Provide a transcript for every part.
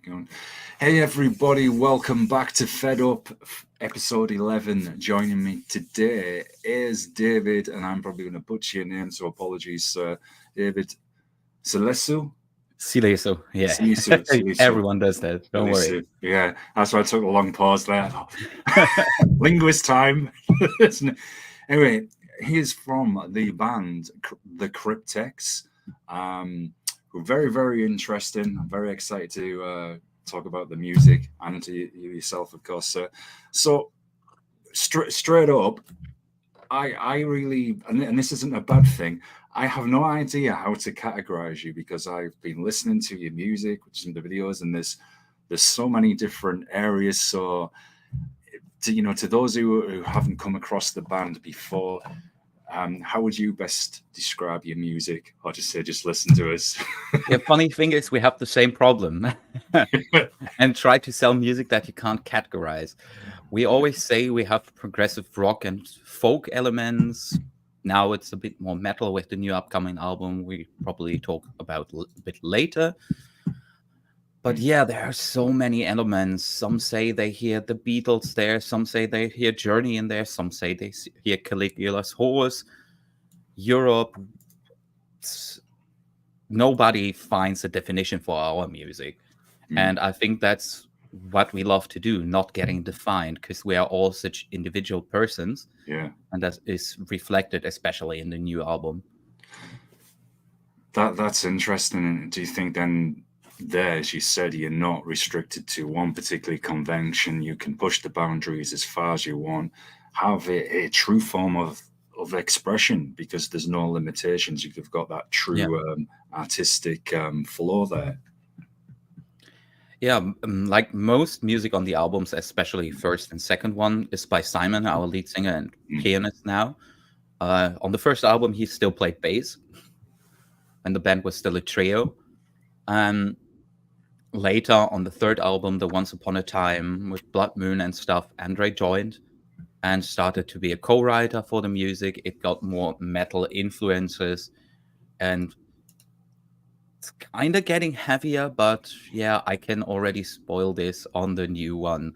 Going. Hey everybody, welcome back to Fed Up, episode 11. Joining me today is David, and I'm probably going to butcher your name, so apologies, sir. David Silesu? Silesu, yeah. Silesu. Everyone does that, don't worry. Yeah, that's why I took a long pause there. Linguist time. Anyway, he's from the band, the Cryptex. Very, very interesting. I'm very excited to talk about the music and to you yourself, of course. So straight up, I really, and this isn't a bad thing, I have no idea how to categorize you because I've been listening to your music, some of the videos, and there's so many different areas. So, to those who haven't come across the band before, how would you best describe your music, or just say, just listen to us? The funny thing is, we have the same problem, and try to sell music that you can't categorize. We always say we have progressive rock and folk elements. Now it's a bit more metal with the new upcoming album. We probably talk about a bit later. But yeah, there are so many elements. Some say they hear the Beatles there. Some say they hear Journey in there. Some say they hear Caligula's Horse. Europe. Nobody finds a definition for our music. And I think that's what we love to do, not getting defined, because we are all such individual persons. Yeah. And that is reflected especially in the new album. That's interesting. Do you think then, there, as you said, you're not restricted to one particular convention? You can push the boundaries as far as you want, have a true form of expression, because there's no limitations. You've got that true artistic flow there. Yeah, like most music on the albums, especially first and second one, is by Simon, our lead singer and pianist now. On the first album, he still played bass, and the band was still a trio. Later on the third album, the Once Upon a Time with Bloodmoon and stuff, Andre joined and started to be a co-writer for the music. It got more metal influences, and it's kind of getting heavier, but yeah, I can already spoil this on the new one.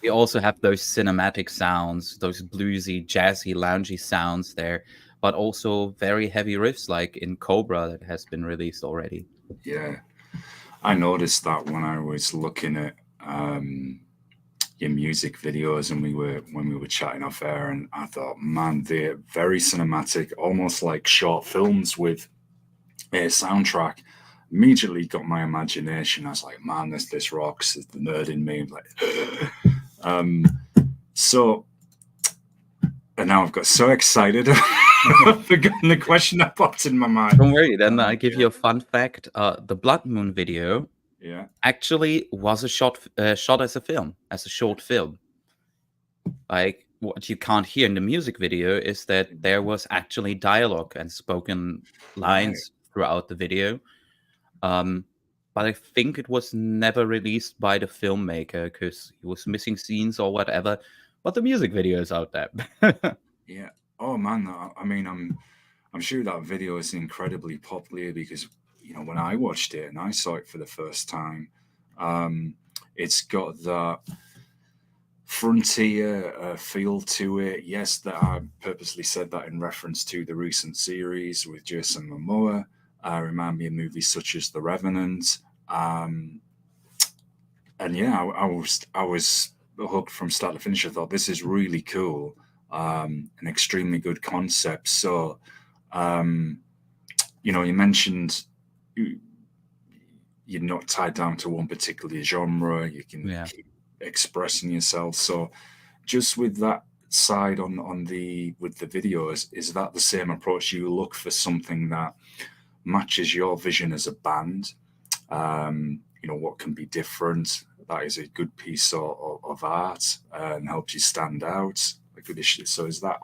We also have those cinematic sounds, those bluesy, jazzy, loungy sounds there, but also very heavy riffs like in Cobra that has been released already. Yeah. I noticed that when I was looking at your music videos, and when we were chatting off air, and I thought, man, they're very cinematic, almost like short films with a soundtrack. Immediately got my imagination. I was like, man, this rocks. It's the nerd in me. So, and now I've got so excited. I've forgotten the question that popped in my mind. Don't worry, then I give you a fun fact. The Bloodmoon video actually was a shot as a film, as a short film. Like, what you can't hear in the music video is that there was actually dialogue and spoken lines throughout the video. But I think it was never released by the filmmaker because he was missing scenes or whatever. But the music video is out there. Yeah. Oh man, I mean, I'm sure that video is incredibly popular because, when I watched it and I saw it for the first time, it's got that frontier feel to it. Yes, that I purposely said that in reference to the recent series with Jason Momoa. Remind me of movies such as The Revenant. And yeah, I was hooked from start to finish. I thought, this is really cool. An extremely good concept. So, you mentioned you're not tied down to one particular genre. You can keep expressing yourself. So, just with that side with the videos, is that the same approach? You look for something that matches your vision as a band. What can be different? That is a good piece of art and helps you stand out. So is that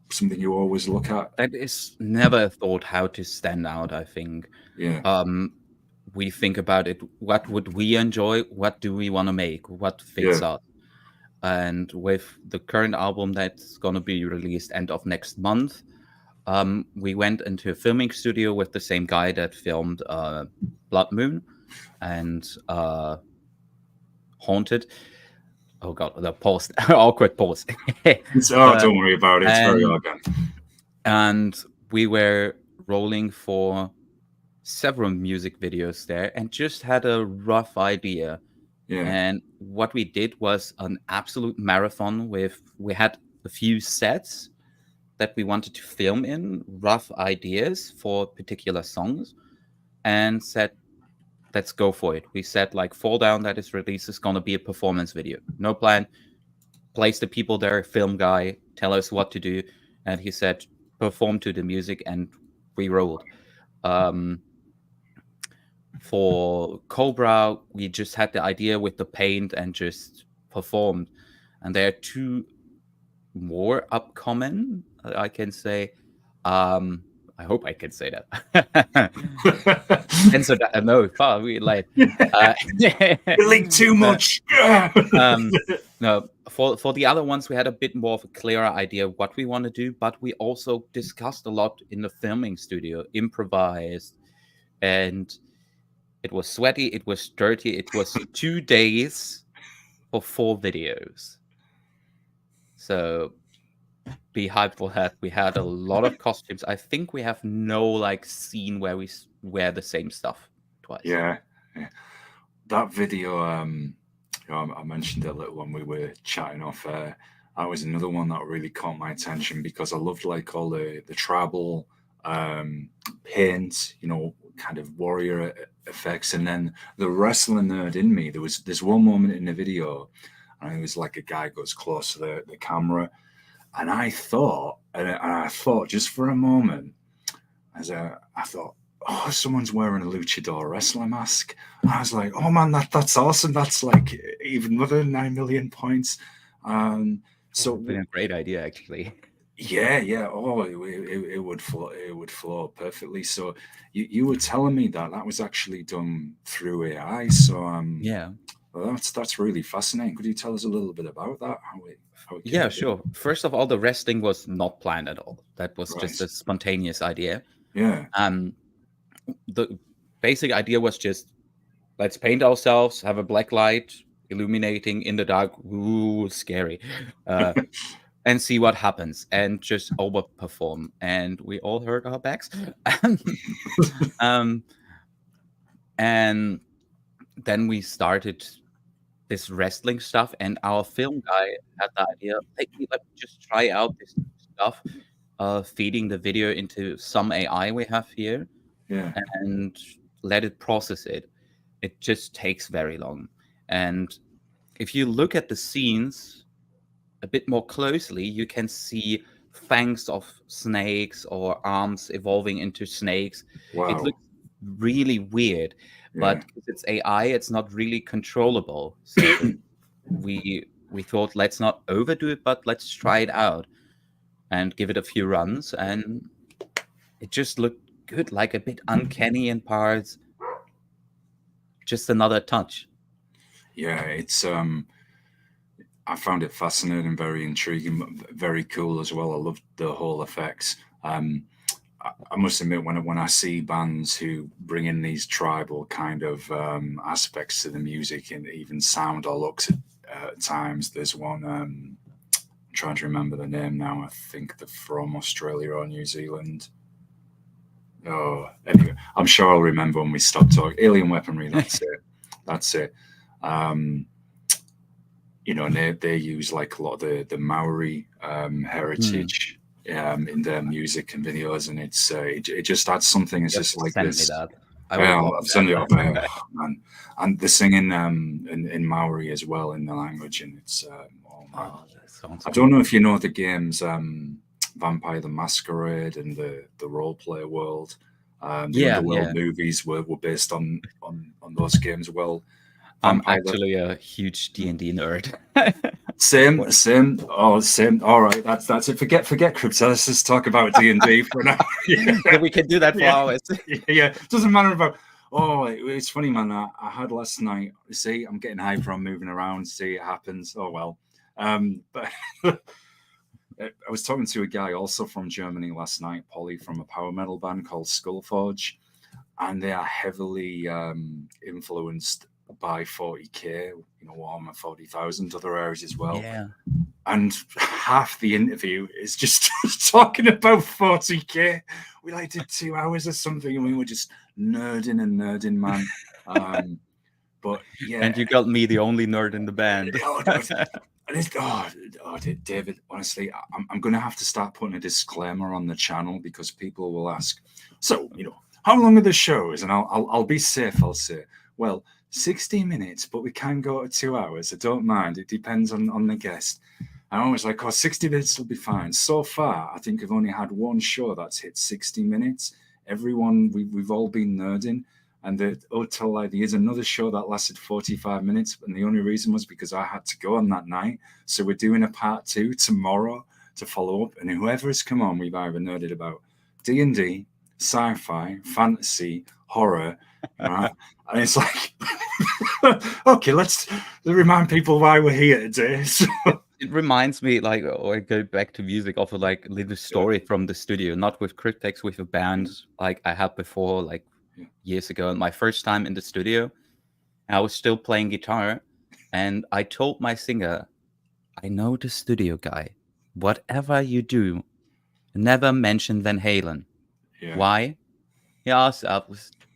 something you always look at? That is never a thought how to stand out, I think. Yeah. We think about it. What would we enjoy? What do we want to make? What fits us? And with the current album that's going to be released end of next month, we went into a filming studio with the same guy that filmed Bloodmoon. and Haunted. Oh god, the pause, awkward pause. Don't worry about it. It's very organic. And we were rolling for several music videos there, and just had a rough idea. Yeah. And what we did was an absolute marathon. We had a few sets that we wanted to film in, rough ideas for particular songs, and said, let's go for it. We said, like, Fall Down, that is released, is going to be a performance video. No plan. Place the people there, film guy, tell us what to do. And he said, perform to the music, and we rolled. For Cobra, we just had the idea with the paint and just performed. And there are 2 more upcoming, I can say. I hope I can say that. And so that, no, far we like You leak too much. No, for the other ones, we had a bit more of a clearer idea of what we want to do, but we also discussed a lot in the filming studio, improvised, and it was sweaty, it was dirty, it was 2 days for 4 videos. So be hyped for that. We had a lot of costumes. I think we have no like scene where we wear the same stuff twice. Yeah. That video, I mentioned it a little when we were chatting off air. That was another one that really caught my attention because I loved like all the tribal paint, kind of warrior effects, and then the wrestling nerd in me. There's one moment in the video, and it was like a guy goes close to the camera. And I thought just for a moment, I thought, oh, someone's wearing a luchador wrestler mask. And I was like, oh man, that's awesome. That's like even another 9 million points. So it's been a great idea, actually. Yeah. Oh, it would flow perfectly. So you were telling me that was actually done through AI. So yeah. Well, that's really fascinating. Could you tell us a little bit about that? Yeah, sure. First of all, the wrestling was not planned at all. That was just a spontaneous idea. Yeah. The basic idea was just, let's paint ourselves, have a black light illuminating in the dark. Ooh, scary. And see what happens, and just overperform. And we all hurt our backs. And then we started this wrestling stuff, and our film guy had the idea, let me just try out this stuff, feeding the video into some AI we have here, and let it process it. It just takes very long. And if you look at the scenes a bit more closely, you can see fangs of snakes or arms evolving into snakes. Wow. It looks really weird. But because it's AI, it's not really controllable. So we thought, let's not overdo it, but let's try it out and give it a few runs. And it just looked good, like a bit uncanny in parts. Just another touch. Yeah, it's I found it fascinating, very intriguing, very cool as well. I loved the whole effects. I must admit, when I see bands who bring in these tribal kind of aspects to the music and even sound or looks at times, there's one, I'm trying to remember the name now. I think they're from Australia or New Zealand. Oh, anyway, I'm sure I'll remember when we stop talking. Alien Weaponry, that's it. That's it. And they use like a lot of the Maori heritage. In their music and videos, and it just adds something. It's just like this. I've sent it up there, man. And the singing in Maori as well in the language, and it's I don't know if you know the games Vampire the Masquerade and the role play world. The Underworld movies were based on those games. Well, I'm actually a huge D&D nerd. Same. Oh, same. All right, that's it. Forget Cryptex. Let's just talk about D&D for now. We can do that for hours. Yeah, doesn't matter about. Oh, it's funny, man. I had last night. See, I'm getting hyper. I'm moving around. See, it happens. Oh well. But I was talking to a guy also from Germany last night, Polly, from a power metal band called Skullforge, and they are heavily influenced by 40K, Warhammer 40,000, other areas as well. Yeah. And half the interview is just talking about 40K. We did 2 hours or something, and we were just nerding, man. But yeah, And you got me, the only nerd in the band. David, honestly, I'm going to have to start putting a disclaimer on the channel, because people will ask, so, how long are the shows? And I'll be safe. I'll say, well, 60 minutes, but we can go to 2 hours. I don't mind. It depends on the guest. And I was like, 60 minutes will be fine. So far, I think I've only had one show that's hit 60 minutes. Everyone, we've all been nerding. And here's another show that lasted 45 minutes. And the only reason was because I had to go on that night. So we're doing a part 2 tomorrow to follow up. And whoever has come on, we've either nerded about D&D, sci-fi, fantasy, horror. And it's like, okay, let's remind people why we're here today. So. It reminds me, or I go back to music, of a little story from the studio, not with Cryptex, with a band like I had before, years ago. My first time in the studio, I was still playing guitar, and I told my singer, I know the studio guy. Whatever you do, never mention Van Halen. Yeah. Why? He asked,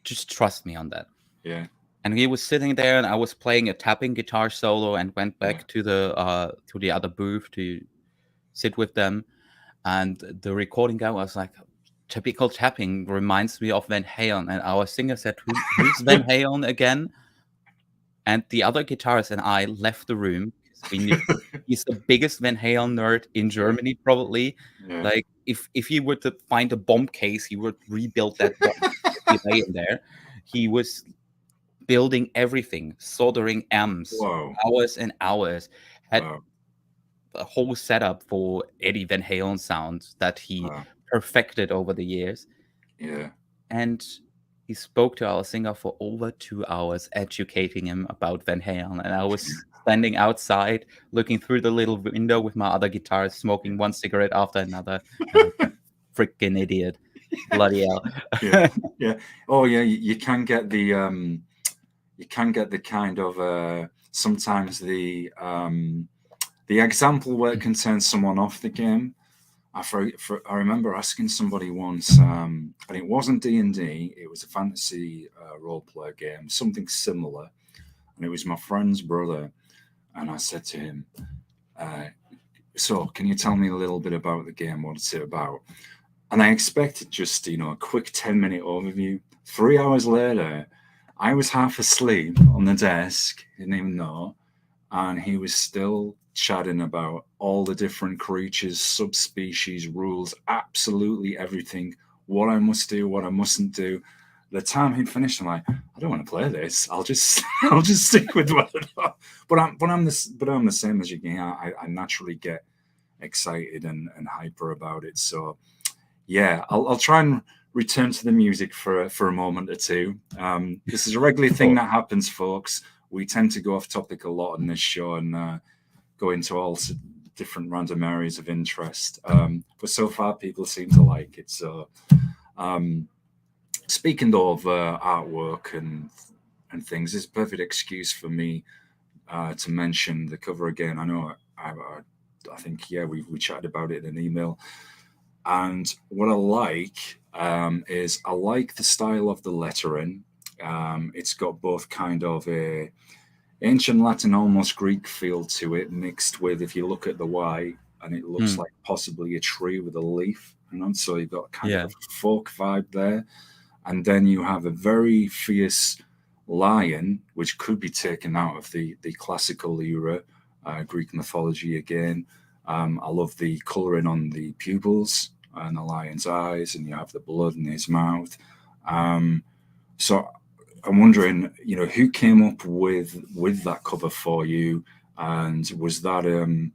just trust me on that. Yeah. And he was sitting there, and I was playing a tapping guitar solo, and went back to the other booth to sit with them. And the recording guy was like, typical tapping reminds me of Van Halen. And our singer said, who's Van Halen again? And the other guitarist and I left the room. We knew he's the biggest Van Halen nerd in Germany, probably. Yeah. If he were to find a bomb case, he would rebuild that bomb lay in there. He was building everything, soldering amps, hours and hours. Had a whole setup for Eddie Van Halen sounds that he perfected over the years. Yeah. And he spoke to our singer for over 2 hours, educating him about Van Halen. And I was standing outside, looking through the little window with my other guitar, smoking one cigarette after another. Freaking idiot. Bloody hell. Yeah. Oh yeah, you can get the kind of sometimes the example where it can turn someone off the game. I remember asking somebody once, and it wasn't D&D, it was a fantasy role-play game, something similar, and it was my friend's brother, and I said to him, so can you tell me a little bit about the game, what it's about? And I expected just, a quick 10-minute overview. 3 hours later, I was half asleep on the desk, didn't even know, and he was still chatting about all the different creatures, subspecies, rules, absolutely everything, what I must do, what I mustn't do. The time he'd finished, I'm like, I don't want to play this. I'll just stick with what I know. But I'm the same as you can. I naturally get excited and hyper about it. So yeah, I'll try and return to the music for a moment or two. This is a regular thing that happens, folks. We tend to go off topic a lot on this show and go into all different random areas of interest. But so far, people seem to like it. So, speaking though of artwork and things, it's a perfect excuse for me to mention the cover again. I know I think, yeah, we chatted about it in an email. And what I like is I like the style of the lettering. It's got both kind of a ancient Latin, almost Greek feel to it, mixed with, if you look at the Y, and it looks like possibly a tree with a leaf. So you've got kind of a folk vibe there. And then you have a very fierce lion, which could be taken out of the classical era, Greek mythology again. I love the colouring on the pupils and the lion's eyes, and you have the blood in his mouth. So I'm wondering, who came up with that cover for you, and was that an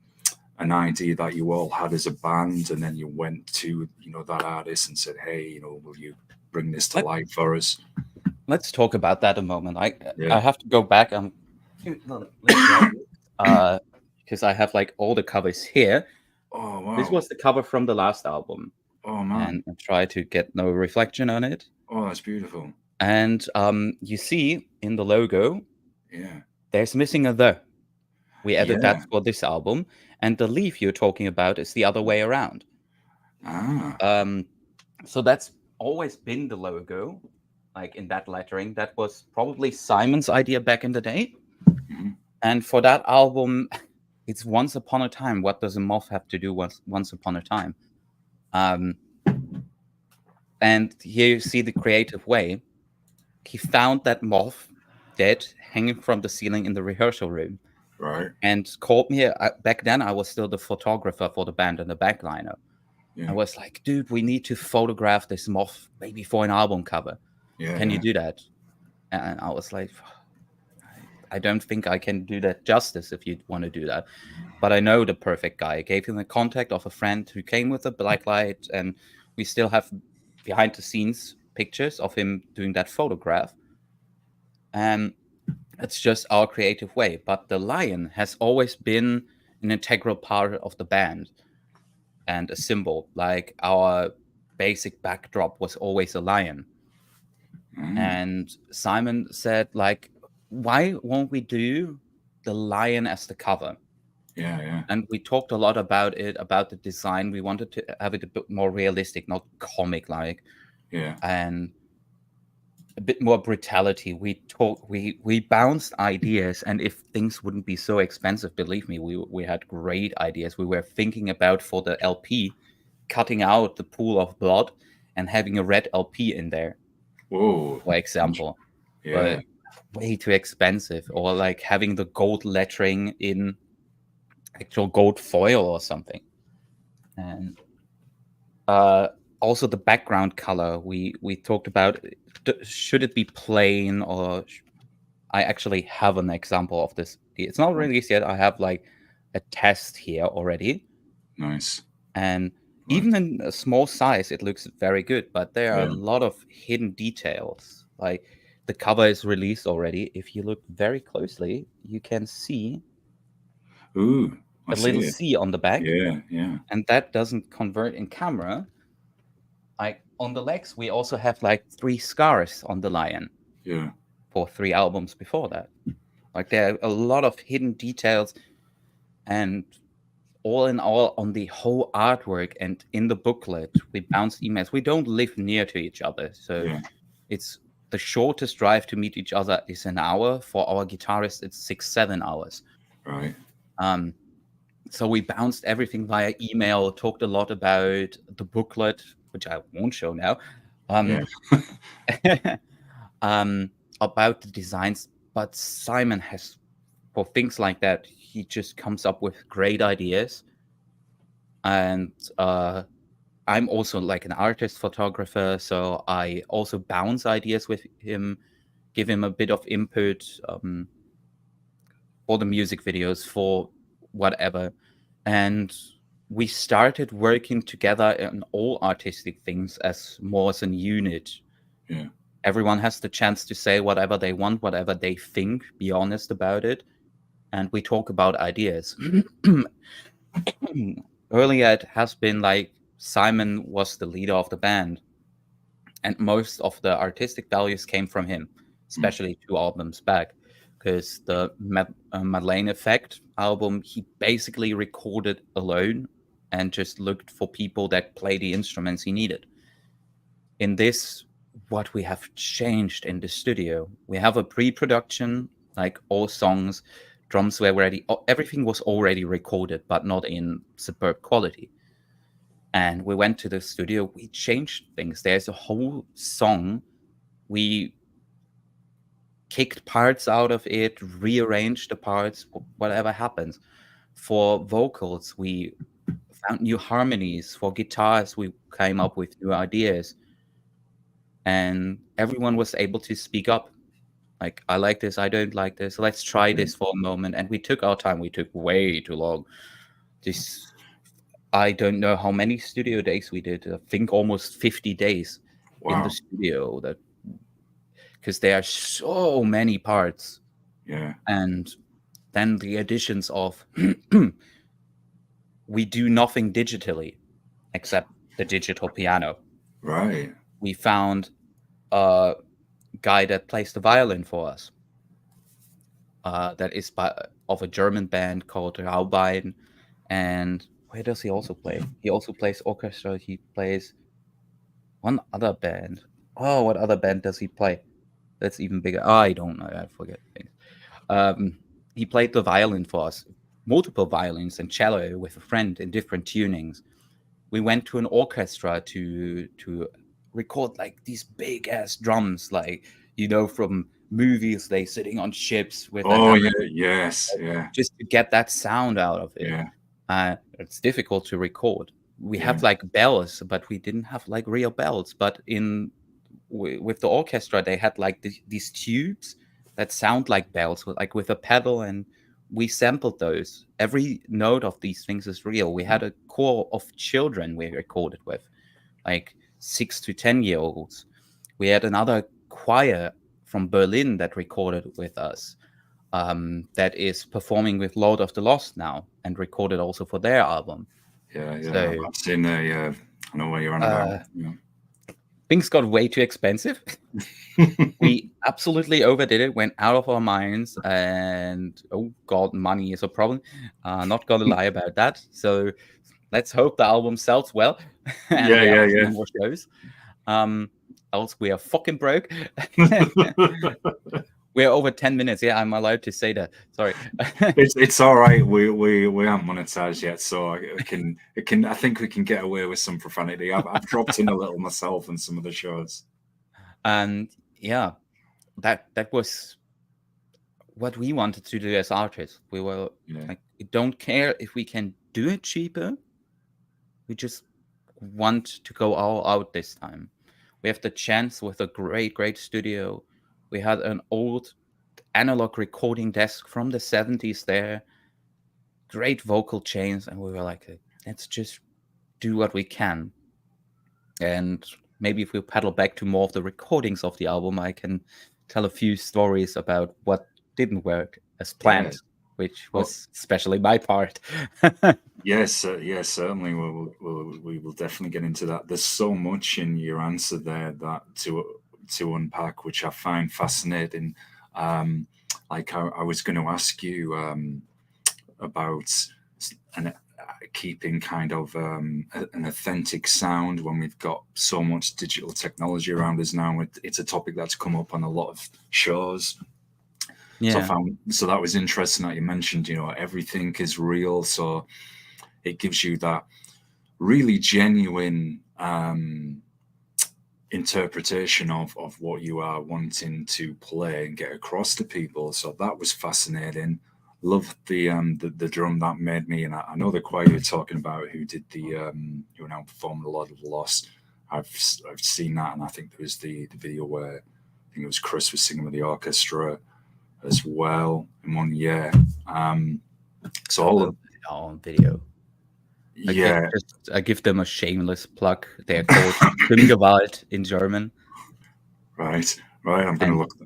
idea that you all had as a band, and then you went to that artist and said, hey, will you bring this to life for us? Let's talk about that a moment. I have to go back because I have all the covers here. Oh wow! This was the cover from the last album. Oh man! And I try to get no reflection on it. Oh, that's beautiful. And you see in the logo, there's missing a the. We added that for this album, and the leaf you're talking about is the other way around. So that's always been the logo, like in that lettering. That was probably Simon's idea back in the day. And for that album, it's Once Upon a Time. What does a moth have to do once upon a time? And here you see the creative way. He found that moth dead, hanging from the ceiling in the rehearsal room. Right. And called me. Back then, I was still the photographer for the band and the backliner. I was like, dude, we need to photograph this moth maybe for an album cover. Can you do that? And I was like, I don't think I can do that justice if you want to do that. But I know the perfect guy. I gave him the contact of a friend who came with a black light, and we still have behind the scenes pictures of him doing that photograph. And it's just our creative way. But the lion has always been an integral part of the band and a symbol. Like our basic backdrop was always a lion. And Simon said, like, why won't we do the lion as the cover? And we talked a lot about it, about the design. We wanted to have it a bit more realistic, not comic-like. And a bit more brutality. We bounced ideas, and if things wouldn't be so expensive, believe me, we had great ideas. We were thinking about, for the LP, cutting out the pool of blood and having a red LP in there. Whoa. For example. But way too expensive. Or like having the gold lettering in actual gold foil or something. And also the background color, we talked about, should it be plain, or I actually have an example of this. It's not released yet. I have like a test here already. Nice. And even in a small size, it looks very good, but there are a lot of hidden details. Like the cover is released already. If you look very closely, you can see a little C on the back. Yeah. And that doesn't convert in camera. Like on the legs, we also have like 3 scars on the lion. For 3 albums before that. Like there are a lot of hidden details, and all in all, on the whole artwork and in the booklet, we bounce emails. We don't live near to each other, so it's the shortest drive to meet each other is an hour. For our guitarist, it's 6-7 hours. Right. So we bounced everything via email, talked a lot about the booklet, which I won't show now. About the designs, but Simon has, for things like that, he just comes up with great ideas. And I'm also like an artist photographer, so I also bounce ideas with him, give him a bit of input for the music videos, for whatever. And we started working together on all artistic things as more as a unit. Everyone has the chance to say whatever they want, whatever they think, be honest about it. And we talk about ideas. Earlier, it has been like Simon was the leader of the band, and most of the artistic values came from him, especially 2 albums back. Because the Madeleine Effect album, he basically recorded alone and just looked for people that play the instruments he needed. In this, what we have changed in the studio, we have a pre-production, like all songs, drums were ready, everything was already recorded, but not in superb quality. And we went to the studio, we changed things. There's a whole song, we kicked parts out of it, rearranged the parts, whatever happens. For vocals, we found new harmonies. For guitars, we came up with new ideas. And everyone was able to speak up. Like, I like this, I don't like this, let's try this for a moment. And we took our time. We took way too long. I don't know how many studio days we did. I think almost 50 days in the studio. Because there are so many parts. And then the additions of we do nothing digitally except the digital piano. Right. We found a guy that plays the violin for us. That is of a German band called Raubein. And where does he also play? He also plays orchestra. He plays one other band. Oh, what other band does he play? That's even bigger. Oh, I don't know. I forget things. He played the violin for us, multiple violins and cello with a friend in different tunings. We went to an orchestra to record like these big ass drums, like from movies. They sitting on ships with a hammer, yes, yeah, just to get that sound out of it. yeah. It's difficult to record. We Yeah. have like bells, but we didn't have like real bells. But with the orchestra, they had like these tubes that sound like bells, like with a pedal, and we sampled those. Every note of these things is real. We had a core of children we recorded with, like 6 to 10-year-olds. We had another choir from Berlin that recorded with us, that is performing with Lord of the Lost now and recorded also for their album. Yeah. So, I've seen I know what you're on about. Yeah. Things got way too expensive. We absolutely overdid it, went out of our minds, and oh god, money is a problem. Not gonna lie about that. So let's hope the album sells well and we have some more shows. Else we are fucking broke. We're over 10 minutes. Yeah, I'm allowed to say that. Sorry. It's all right. We aren't monetized yet, so I think we can get away with some profanity. I've dropped in a little myself in some of the shows. And yeah, that was what we wanted to do as artists. We were like, we don't care if we can do it cheaper. We just want to go all out this time. We have the chance with a great studio. We had an old analog recording desk from the 70s there, great vocal chains, and we were like, let's just do what we can. And maybe if we paddle back to more of the recordings of the album, I can tell a few stories about what didn't work as planned, which was especially my part. Yes, certainly. We will definitely get into that. There's so much in your answer there that to unpack, which I find fascinating. Like I was going to ask you about keeping kind of an authentic sound when we've got so much digital technology around us now. It's a topic that's come up on a lot of shows. Yeah. So that was interesting that you mentioned, everything is real. So it gives you that really genuine interpretation of what you are wanting to play and get across to people. So that was fascinating. Loved the drum that made me, and I know the choir you're talking about who did who now performed a lot of the Lost. I've seen that, and I think there was the video where I think it was Chris was singing with the orchestra as well in one year. So all of on video. I give them a shameless plug. They're called Künstlerwald in German. Right. I'm going to look.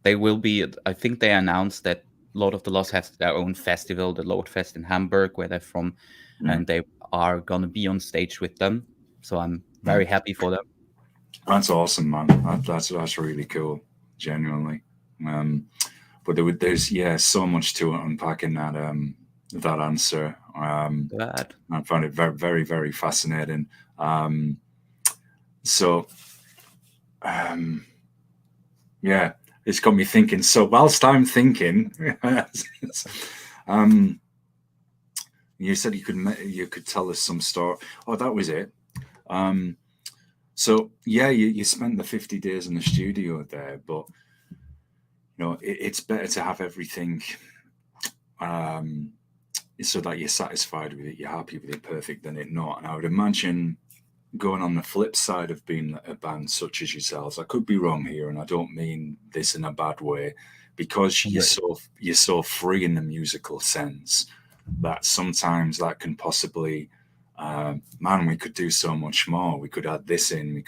They will be. I think they announced that Lord of the Lost has their own festival, the Lordfest in Hamburg, where they're from, and they are going to be on stage with them. So I'm very happy for them. That's awesome, man. That's really cool, genuinely. But there's so much to unpack in that answer. I found it very, very, very fascinating. It's got me thinking. So whilst I'm thinking, you said you could tell us some story. Oh, that was it. So you spent the 50 days in the studio there, but it's better to have everything so that you're satisfied with it, you're happy with it, perfect, than it not. And I would imagine going on the flip side of being a band such as yourselves, I could be wrong here, and I don't mean this in a bad way, because you're so free in the musical sense that sometimes that can possibly, we could do so much more. We could add this in,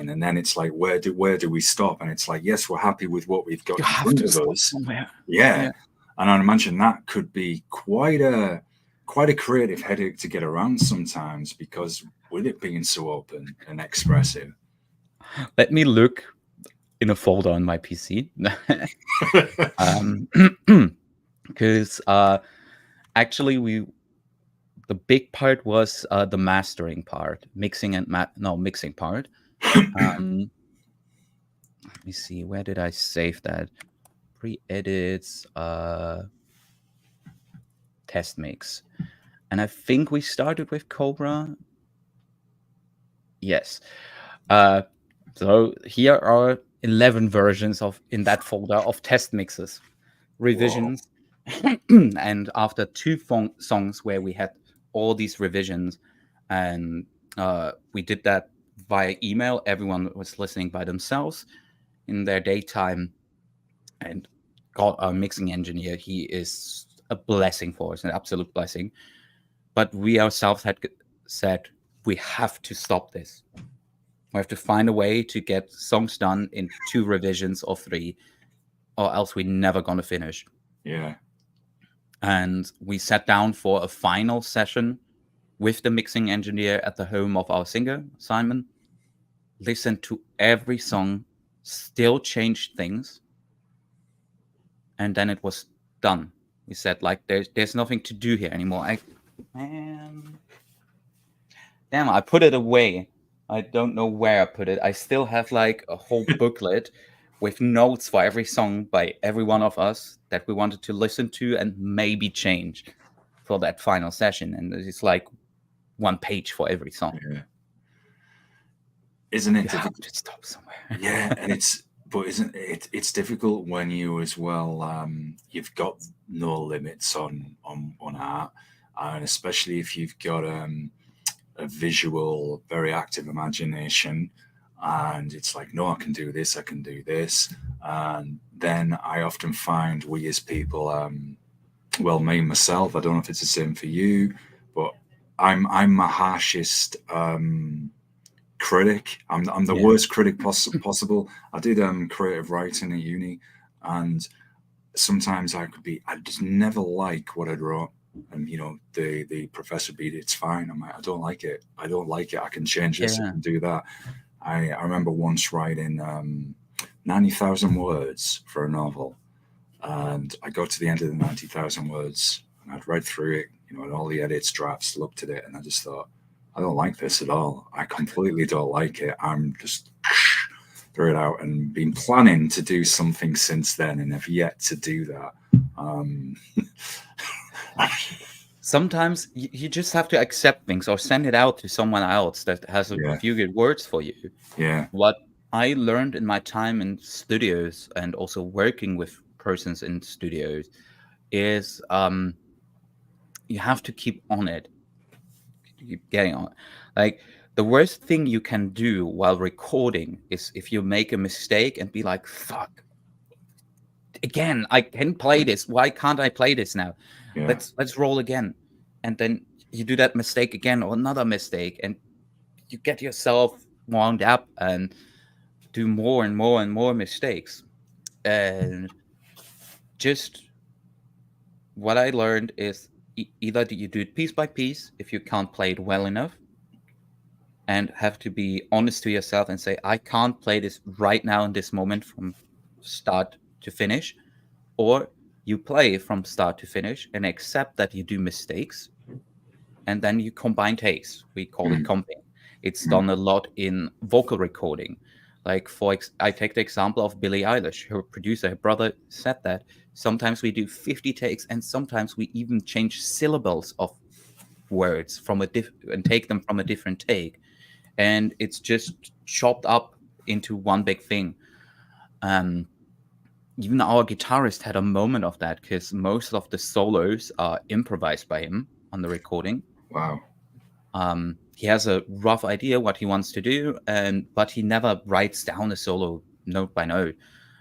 and then it's like, where do we stop? And it's like, yes, we're happy with what we've got in front of us. Yeah. And I imagine that could be quite a creative headache to get around sometimes, because with it being so open and expressive. Let me look in a folder on my PC. Because actually the big part was the mastering part, mixing part. Let me see, where did I save that? Pre-edits, test mix. And I think we started with Cobra. Yes. So here are 11 versions in that folder of test mixes, revisions. And after 2 songs where we had all these revisions, and we did that via email, everyone was listening by themselves in their daytime, and got our mixing engineer. He is a blessing for us, an absolute blessing. But we ourselves had said, we have to stop this. We have to find a way to get songs done in 2 revisions or 3, or else we're never going to finish. Yeah. And we sat down for a final session with the mixing engineer at the home of our singer, Simon, listened to every song, still changed things, and then it was done. We said, like, there's nothing to do here anymore. Damn, I put it away. I don't know where I put it. I still have like a whole booklet with notes for every song by every one of us that we wanted to listen to and maybe change for that final session. And it's like 1 page for every song. Yeah. Isn't it You have difficult to stop somewhere? Yeah, and it's difficult when you as well, you've got no limits on art, and especially if you've got a visual, very active imagination, and it's like, no, I can do this, I can do this. And then I often find we as people, well, me myself, I don't know if it's the same for you, but I'm my harshest critic. I'm the worst critic possible. I did creative writing at uni, and sometimes I just never like what I'd wrote. And the professor beat it, it's fine. I'm like, I don't like it. I can change this. I can do that. I remember once writing 90,000 words for a novel, and I got to the end of the 90,000 words, and I'd read through it, and all the edits, drafts, looked at it, and I just thought, I don't like this at all. I completely don't like it. I'm just threw it out, and been planning to do something since then, and have yet to do that. Sometimes you just have to accept things or send it out to someone else that has a few good words for you. Yeah. What I learned in my time in studios and also working with persons in studios is you have to keep on it. Keep getting on. Like, the worst thing you can do while recording is if you make a mistake and be like, fuck, again, I can play this. Why can't I play this now? Yeah. Let's roll again. And then you do that mistake again or another mistake, and you get yourself wound up and do more and more and more mistakes. And just what I learned is either you do it piece by piece if you can't play it well enough, and have to be honest to yourself and say, I can't play this right now in this moment from start to finish. Or you play from start to finish and accept that you do mistakes, and then you combine takes. We call it comping. It's done a lot in vocal recording. Like, I take the example of Billie Eilish, her producer, her brother said that sometimes we do 50 takes, and sometimes we even change syllables of words and take them from a different take, and it's just chopped up into one big thing. Even our guitarist had a moment of that, because most of the solos are improvised by him on the recording. Wow. He has a rough idea what he wants to do, but he never writes down a solo note by note.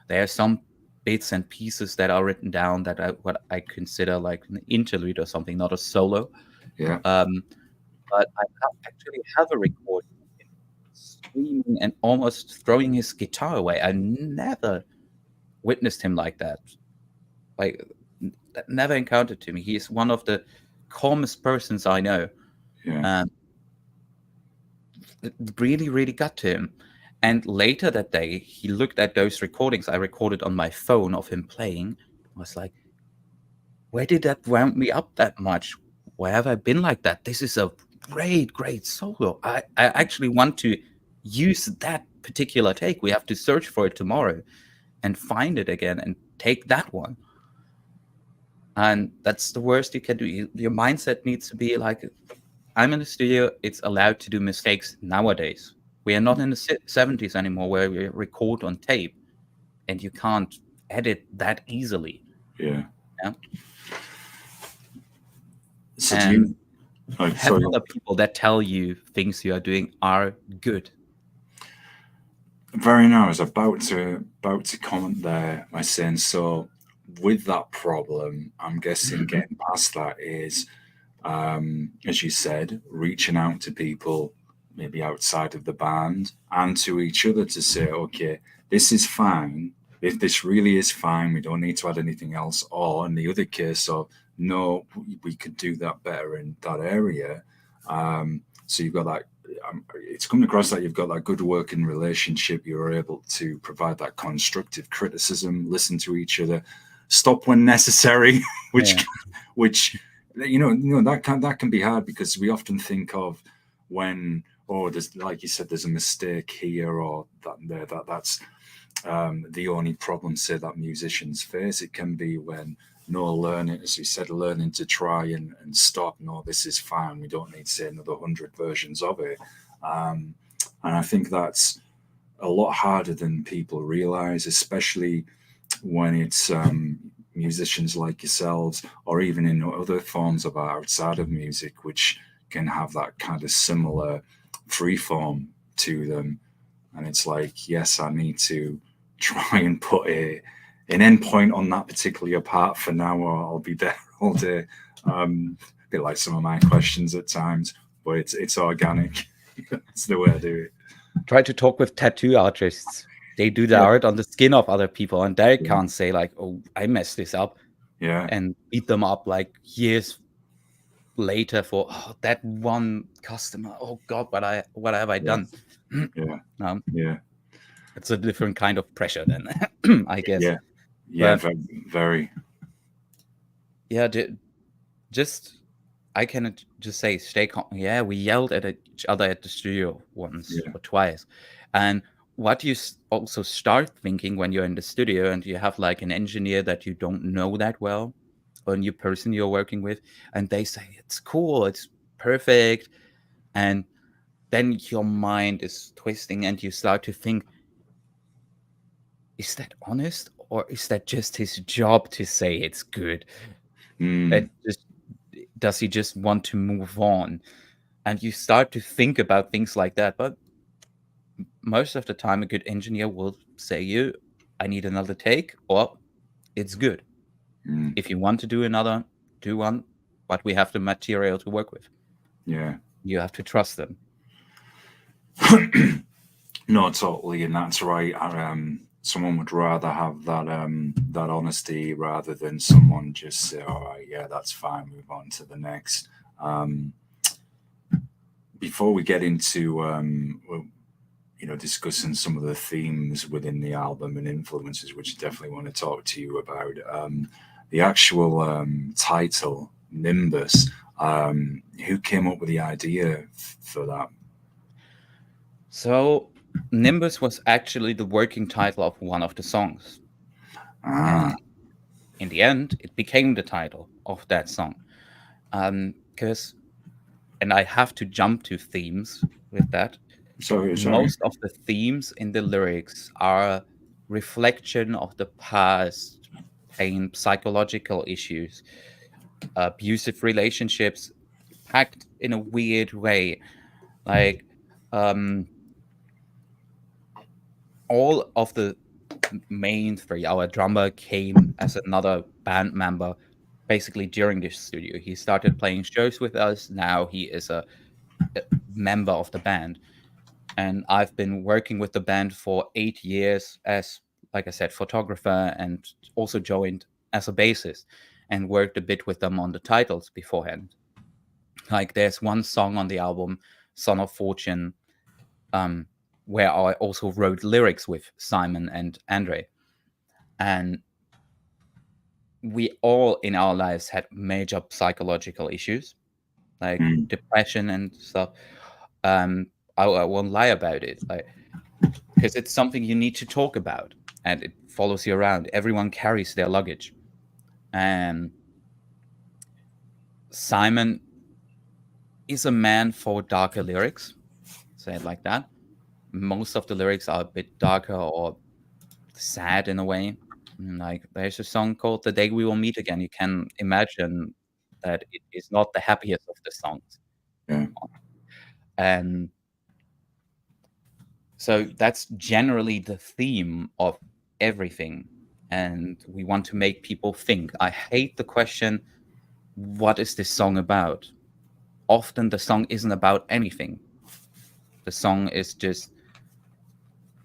There are some bits and pieces that are written down that what I consider like an interlude or something, not a solo. Yeah. But I actually have a recording of him screaming and almost throwing his guitar away. I never witnessed him like that. Like, that never encountered to me. He is one of the calmest persons I know. Yeah. It really, really got to him. And later that day, he looked at those recordings I recorded on my phone of him playing. I was like, where did that ramp me up that much? Where have I been like that? This is a great solo. I actually want to use that particular take. We have to search for it tomorrow and find it again and take that one. And that's the worst you can do. Your mindset needs to be like, I'm in the studio. It's allowed to do mistakes nowadays. We are not in the 70s anymore where we record on tape and you can't edit that easily. Yeah. So and do you have other people that tell you things you are doing are good. Very nice. I was about to comment there by saying, so with that problem, I'm guessing getting past that is, as you said, reaching out to people maybe outside of the band and to each other to say, okay, this is fine. If this really is fine, we don't need to add anything else. Or in the other case of, no, we could do that better in that area. So you've got that. It's coming across that you've got that good working relationship. You're able to provide that constructive criticism, listen to each other, stop when necessary, which that can be hard because we often think of when, there's, like you said, there's a mistake here or that there, that's the only problem, say, that musicians face. It can be when learning, as you said, learning to try and stop. No, this is fine. We don't need to say another 100 versions of it. And I think that's a lot harder than people realize, especially when it's musicians like yourselves, or even in other forms of art outside of music, which can have that kind of similar free form to them. And it's like, yes, I need to try and put an endpoint on that particular part for now, or I'll be there all day. A bit like some of my questions at times, but it's organic. That's the way I do it. Try to talk with tattoo artists. They do the art on the skin of other people, and they can't say like, "Oh, I messed this up," and beat them up like years later for that one customer. Oh God, what have I done? It's a different kind of pressure then, I guess. Very. Yeah, just I can just say stay calm. Yeah, we yelled at each other at the studio once or twice, and what you also start thinking when you're in the studio and you have like an engineer that you don't know that well, or a new person you're working with, and they say it's cool, it's perfect, and then your mind is twisting and you start to think, is that honest, or is that just his job to say it's good? Does he just want to move on? And you start to think about things like that. But most of the time, a good engineer will say I need another take, or it's good. If you want to do another, do one, but we have the material to work with. Yeah. You have to trust them. No, totally, and that's right. Someone would rather have that honesty rather than someone just say, all right, yeah, that's fine, move on to the next. Before we get into discussing some of the themes within the album and influences, which I definitely want to talk to you about, the actual title, Nimbus, who came up with the idea for that? So Nimbus was actually the working title of one of the songs. And in the end, it became the title of that song. And I have to jump to themes with that. Sorry. Most of the themes in the lyrics are reflection of the past, pain, psychological issues, abusive relationships, packed in a weird way. Like, all of the main three, our drummer came as another band member basically during this studio. He started playing shows with us. Now he is a member of the band. And I've been working with the band for 8 years as, like I said, photographer, and also joined as a bassist and worked a bit with them on the titles beforehand. Like there's one song on the album, Son of Fortune, where I also wrote lyrics with Simon and Andre. And we all in our lives had major psychological issues, like depression and stuff. I won't lie about it, like, because it's something you need to talk about, and it follows you around. Everyone carries their luggage. And Simon is a man for darker lyrics, say it like that. Most of the lyrics are a bit darker or sad in a way. Like, there's a song called "The Day We Will Meet Again." You can imagine that it is not the happiest of the songs. Yeah. And so that's generally the theme of everything. And we want to make people think. I hate the question, what is this song about? Often the song isn't about anything. The song is just,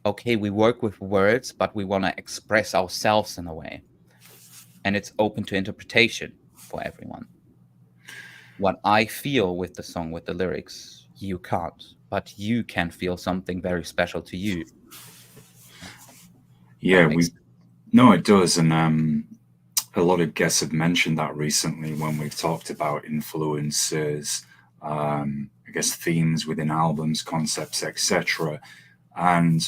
okay, we work with words, but we want to express ourselves in a way. And it's open to interpretation for everyone. What I feel with the song, with the lyrics, you can't. But you can feel something very special to you. Yeah, no, it does. And a lot of guests have mentioned that recently when we've talked about influences, I guess themes within albums, concepts, etc. And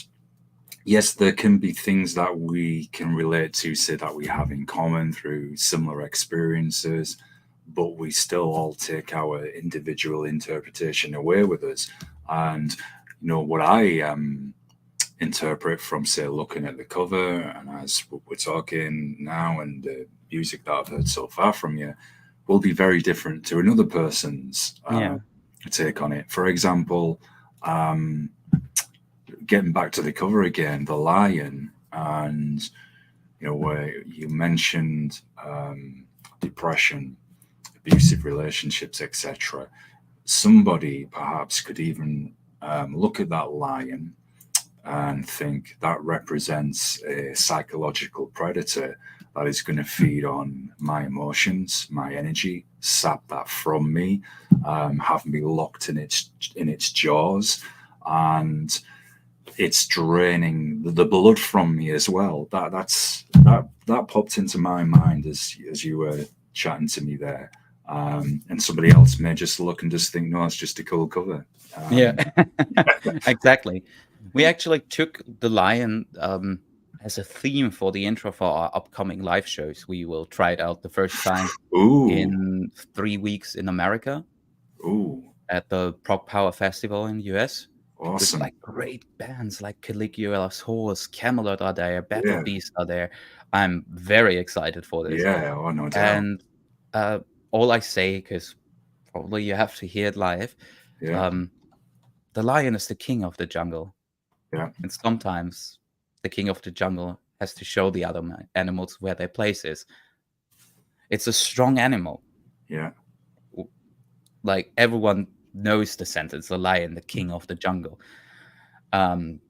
yes, there can be things that we can relate to, say that we have in common through similar experiences, but we still all take our individual interpretation away with us. And what I interpret from, say, looking at the cover and as we're talking now and the music that I've heard so far from you will be very different to another person's take on it. For example, getting back to the cover again, the lion, and where you mentioned depression, abusive relationships, etc. Somebody perhaps could even look at that lion and think that represents a psychological predator that is going to feed on my emotions, my energy, sap that from me, have me locked in its jaws, and it's draining the blood from me as well. That popped into my mind as you were chatting to me there. And somebody else may just look and just think, no, it's just a cool cover. Exactly. We actually took the lion as a theme for the intro for our upcoming live shows. We will try it out the first time in 3 weeks in America at the Prog Power Festival in the US. Awesome. With great bands like Caligula's Horse, Camelot are there, Battle Beast are there. I'm very excited for this. Yeah, no doubt. And all I say, because probably you have to hear it live, the lion is the king of the jungle. Yeah. And sometimes the king of the jungle has to show the other animals where their place is. It's a strong animal. Yeah. Like, everyone knows the sentence, the lion, the king of the jungle. And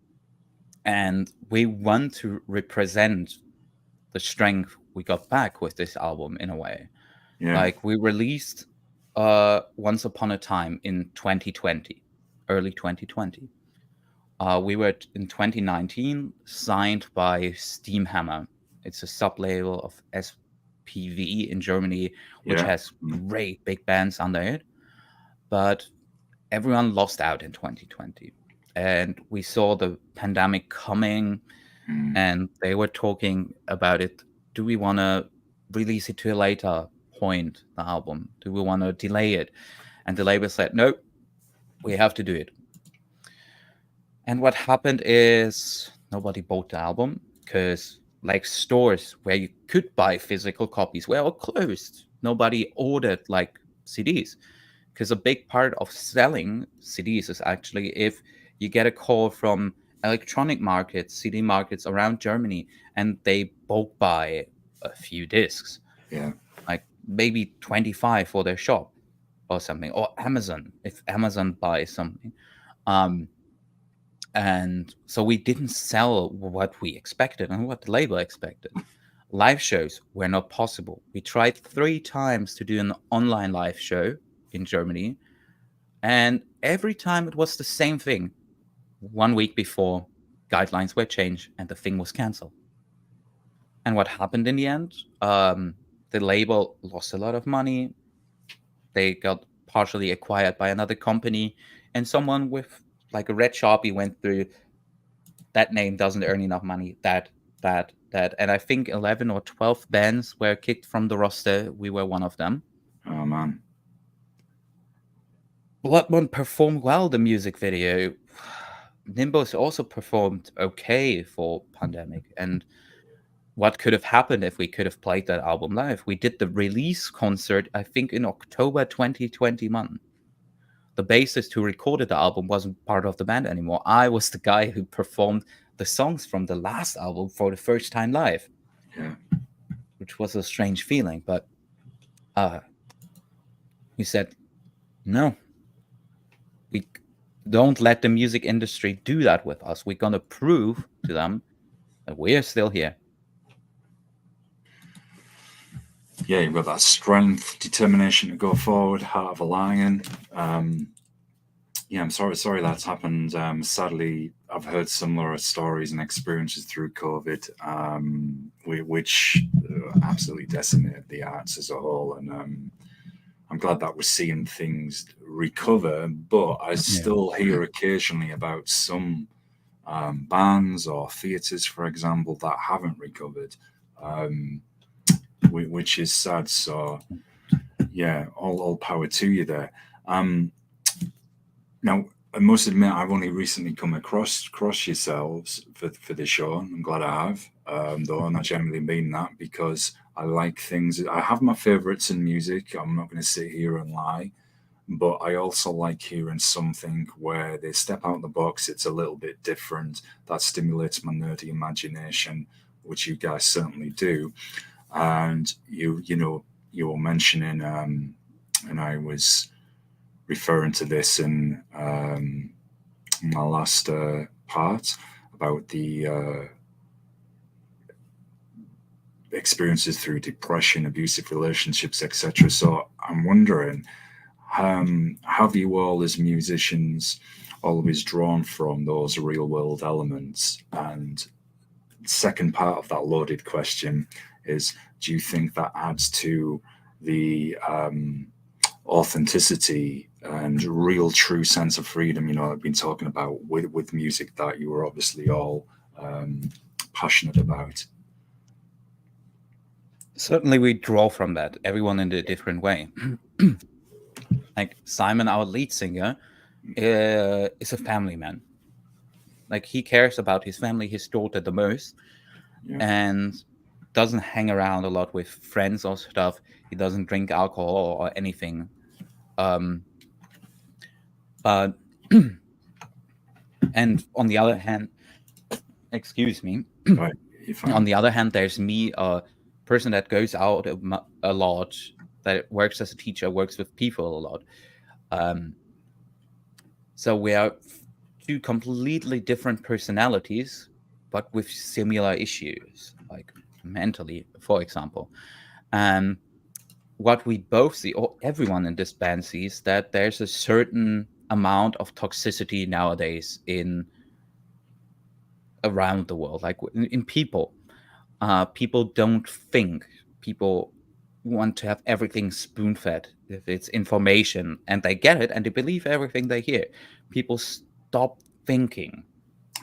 we want to represent the strength we got back with this album in a way. Yeah. Like, we released Once Upon a Time in 2020, early 2020. We were in 2019 signed by Steamhammer. It's a sub-label of SPV in Germany, which has great big bands under it. But everyone lost out in 2020. And we saw the pandemic coming, and they were talking about it. Do we want to release it to a later point, the album? Do we want to delay it? And the label said, no, we have to do it. And what happened is nobody bought the album because, like, stores where you could buy physical copies were all closed. Nobody ordered CDs, because a big part of selling CDs is actually if you get a call from electronic markets, CD markets around Germany, and they bulk buy a few discs, like maybe 25 for their shop or something, or Amazon, if Amazon buys something. And so we didn't sell what we expected and what the label expected. Live shows were not possible. We tried 3 times to do an online live show in Germany, and every time it was the same thing. 1 week before, guidelines were changed and the thing was canceled. And what happened in the end? The label lost a lot of money. They got partially acquired by another company, and someone with like a red Sharpie went through, that name doesn't earn enough money, that. And I think 11 or 12 bands were kicked from the roster. We were one of them. Oh, man. Bloodmoon performed well, the music video. Nimbus also performed okay for pandemic. And what could have happened if we could have played that album live? We did the release concert, I think, in October 2021. The bassist who recorded the album wasn't part of the band anymore. I was the guy who performed the songs from the last album for the first time live. Yeah. Which was a strange feeling, but he said, no, we don't let the music industry do that with us. We're going to prove to them that we're still here. Yeah, you've got that strength, determination to go forward, heart of a lion. Yeah, I'm sorry that's happened. Sadly, I've heard similar stories and experiences through COVID, which absolutely decimated the arts as a whole. And I'm glad that we're seeing things recover, but I still hear occasionally about some bands or theatres, for example, that haven't recovered, which is sad. So, yeah, all power to you there. Now, I must admit, I've only recently come across yourselves for the show. I'm glad I have, though, and I generally mean that because I like things. I have my favourites in music. I'm not going to sit here and lie, but I also like hearing something where they step out of the box. It's a little bit different. That stimulates my nerdy imagination, which you guys certainly do. And you were mentioning, and I was referring to this in my last part about the experiences through depression, abusive relationships, etc. So I'm wondering, have you all as musicians always drawn from those real world elements? And second part of that loaded question is, do you think that adds to the authenticity and real true sense of freedom, I've been talking about with music that you were obviously all passionate about? Certainly we draw from that, everyone in a different way. Like Simon, our lead singer, is a family man. Like he cares about his family, his daughter the most, and doesn't hang around a lot with friends or stuff. He doesn't drink alcohol or anything. But and on the other hand, excuse me. Right, on the other hand, there's me, a person that goes out a lot, that works as a teacher, works with people a lot. So we are two completely different personalities, but with similar issues, like mentally, for example. What we both see, or everyone in this band sees, that there's a certain amount of toxicity nowadays around the world, like in people. People don't think. People want to have everything spoon-fed. If it's information, and they get it, and they believe everything they hear. People stop thinking.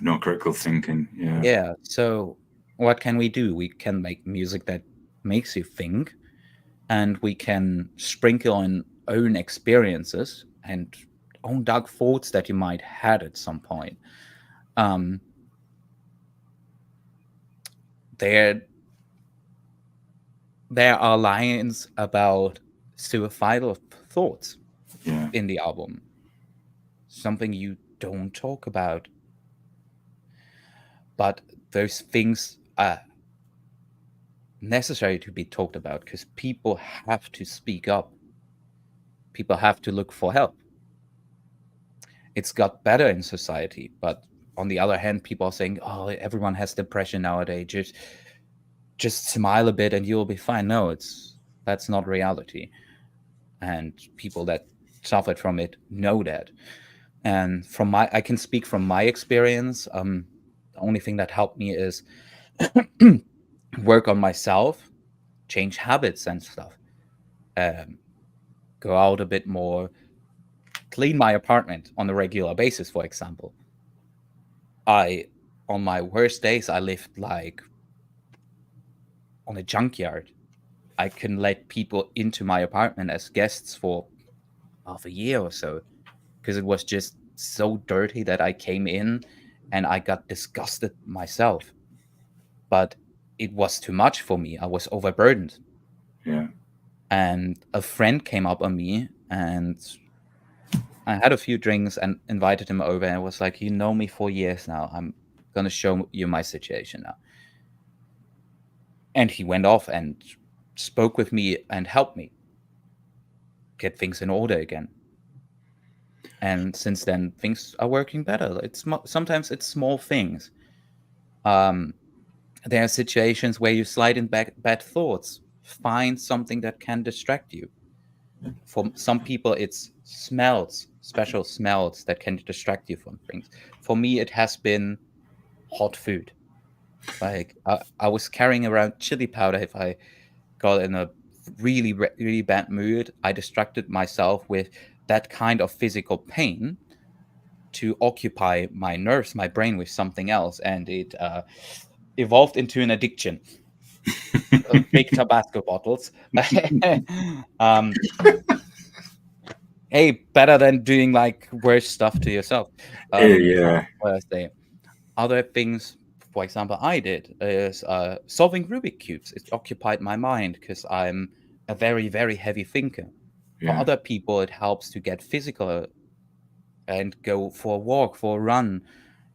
No critical thinking. Yeah. So what can we do? We can make music that makes you think, and we can sprinkle in own experiences and own dark thoughts that you might had at some point. There are lines about suicidal thoughts in the album. Something you don't talk about. But those things are necessary to be talked about because people have to speak up. People have to look for help. It's got better in society, but on the other hand, people are saying, "Oh, everyone has depression nowadays. Just smile a bit and you'll be fine." No, that's not reality. And people that suffered from it know that. And I can speak from my experience. The only thing that helped me is work on myself, change habits and stuff, go out a bit more, clean my apartment on a regular basis, for example. On my worst days, I lived like on a junkyard. I can let people into my apartment as guests for half a year or so, because it was just so dirty that I came in and I got disgusted myself. But it was too much for me. I was overburdened. Yeah. And a friend came up on me, and I had a few drinks and invited him over, and was like, "You know me for years now. I'm going to show you my situation now." And he went off and spoke with me and helped me get things in order again. And since then, things are working better. Sometimes it's small things. There are situations where you slide in bad thoughts. Find something that can distract you. For some people, it's smells, special smells that can distract you from things. For me, it has been hot food. Like I was carrying around chili powder. If I got in a really, really bad mood, I distracted myself with that kind of physical pain to occupy my nerves, my brain with something else. And it evolved into an addiction. Big Tabasco bottles. Hey, better than doing like worse stuff to yourself. Yeah. What I say. Other things, for example, I did is solving Rubik cubes. It occupied my mind because I'm a very, very heavy thinker. For Yeah. other people, it helps to get physical and go for a walk, for a run,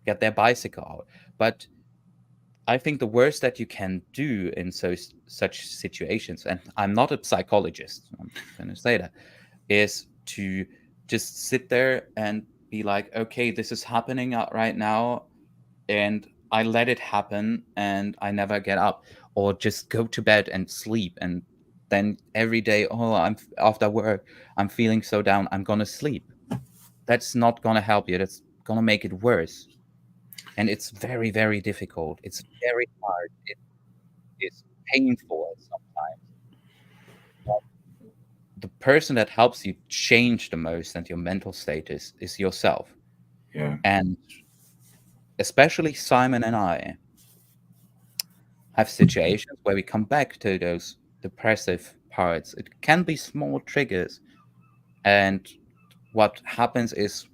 get their bicycle out. But I think the worst that you can do in such situations, and I'm not a psychologist, I'm going to say that, is to just sit there and be like, okay, this is happening right now, and I let it happen, and I never get up, or just go to bed and sleep, and then every day, I'm after work, I'm feeling so down, I'm gonna sleep. That's not gonna help you. That's gonna make it worse. And it's very, very difficult. It's very hard. It is painful sometimes. But the person that helps you change the most and your mental status is yourself. Yeah. And especially Simon and I have situations where we come back to those depressive parts. It can be small triggers. And what happens is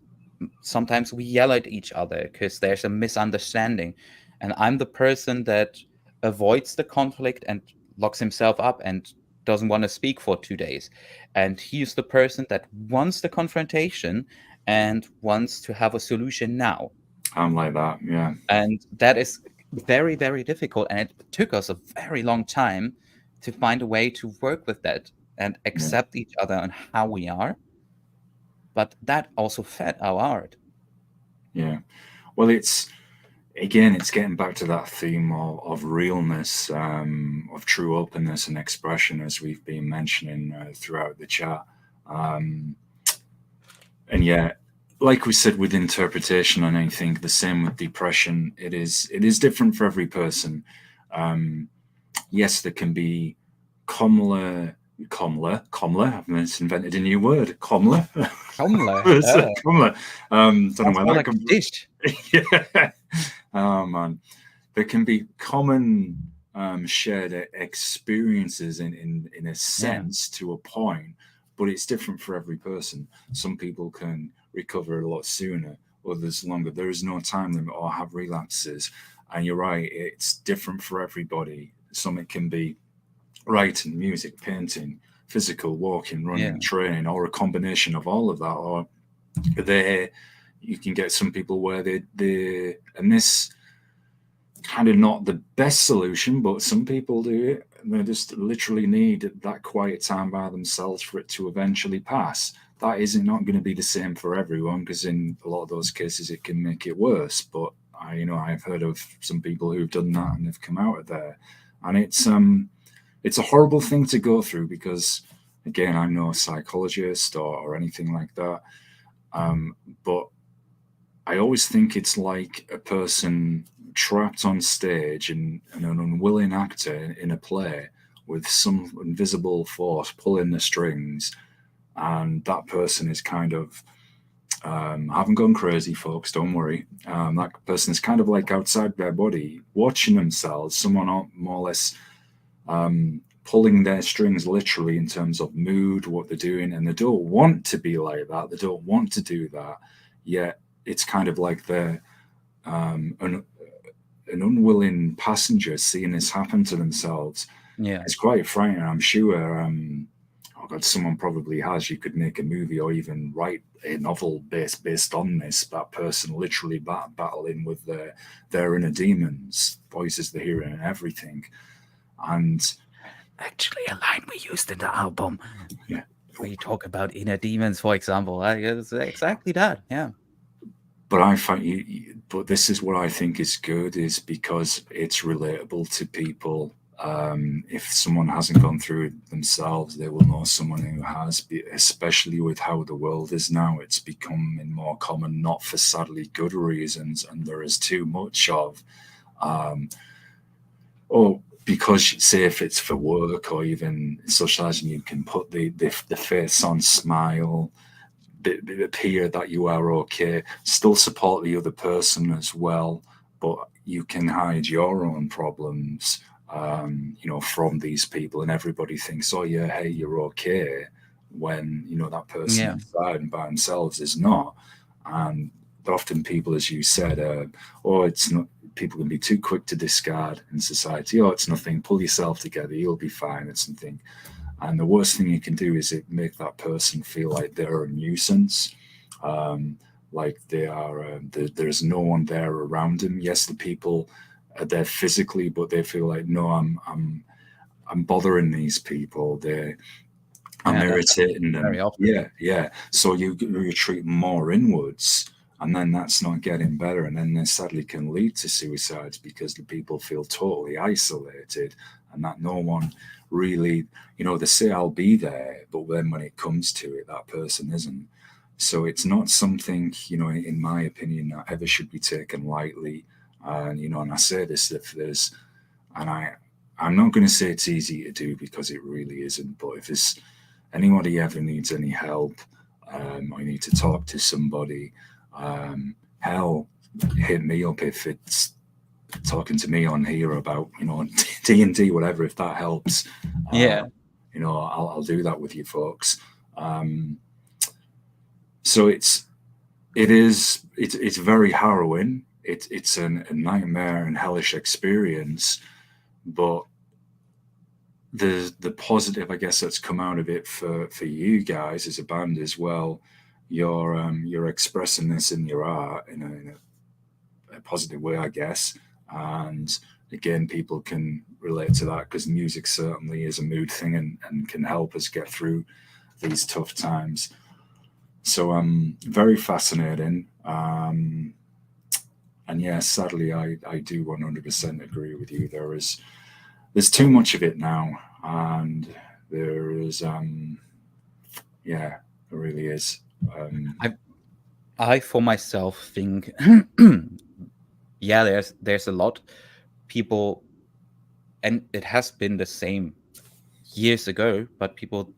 sometimes we yell at each other because there's a misunderstanding. And I'm the person that avoids the conflict and locks himself up and doesn't want to speak for 2 days. And he's the person that wants the confrontation and wants to have a solution now. I'm like that. Yeah. And that is very, very difficult. And it took us a very long time to find a way to work with that and accept each other and how we are. But that also fed our art. Yeah. Well, it's getting back to that theme of realness, of true openness and expression, as we've been mentioning throughout the chat. And yeah, like we said with interpretation, and I think the same with depression, it is different for every person. Yes, there can be comler. I've just invented a new word. Comler. Comler. Comler. Don't know where that like comes a dish. Yeah. Oh man, there can be common shared experiences in a sense to a point, but it's different for every person. Some people can recover a lot sooner, others longer. There is no time limit or have relapses. And you're right, it's different for everybody. Some it can be writing, music, painting, physical, walking, running, training, or a combination of all of that. Or you can get some people where and this kind of not the best solution, but some people do it. They just literally need that quiet time by themselves for it to eventually pass. That isn't not going to be the same for everyone, because in a lot of those cases it can make it worse. But I've heard of some people who've done that and they've come out of there, and it's a horrible thing to go through, because again, I'm no psychologist or anything like that. But I always think it's like a person trapped on stage and an unwilling actor in a play with some invisible force pulling the strings, and that person is kind of haven't gone crazy, folks. Don't worry. That person is kind of like outside their body, watching themselves. Someone more or less pulling their strings, literally in terms of mood, what they're doing, and they don't want to be like that. They don't want to do that. Yet it's kind of like they're an unwilling passenger seeing this happen to themselves. Yeah. It's quite frightening. I'm sure. Oh God, someone probably has. You could make a movie or even write a novel based on this. That person literally battling with their inner demons, voices they hear and everything. And actually, a line we used in the album, yeah, where you talk about inner demons, for example, it's exactly that. Yeah. But I find but this is what I think is good, is because it's relatable to people. If someone hasn't gone through it themselves, they will know someone who has, especially with how the world is now. It's becoming more common, not for sadly good reasons, and there is too much of, because say if it's for work or even socializing, you can put the face on, smile, appear that you are okay, still support the other person as well, but you can hide your own problems, from these people, and everybody thinks, oh yeah, hey, you're okay, when that person inside and by themselves is not. And often people, as you said, it's not. People can be too quick to discard in society. Oh, it's nothing. Pull yourself together. You'll be fine. It's something. And the worst thing you can do is make that person feel like they're a nuisance, like they are. There's no one there around them. Yes, the people are there physically, but they feel like, no, I'm bothering these people. I'm irritating them. Very often. Yeah. So you retreat more inwards, and then that's not getting better, and then this sadly can lead to suicides because the people feel totally isolated, and that no one really, they say I'll be there, but then when it comes to it, that person isn't. So it's not something, in my opinion, that ever should be taken lightly. And and I say this, if there's, and I'm not going to say it's easy to do, because it really isn't, but if there's anybody ever needs any help, or you need to talk to somebody, hell, hit me up if it's talking to me on here about D&D, whatever, if that helps. I'll do that with you folks. So it's very harrowing. It's a nightmare and hellish experience, but the positive, I guess, that's come out of it for you guys as a band as well. You're expressing this in your art in a positive way, I guess. And again, people can relate to that, because music certainly is a mood thing and can help us get through these tough times. So very fascinating. And yeah, sadly, I do 100% agree with you. There's too much of it now, and there is there really is. I for myself think there's a lot people, and it has been the same years ago, but people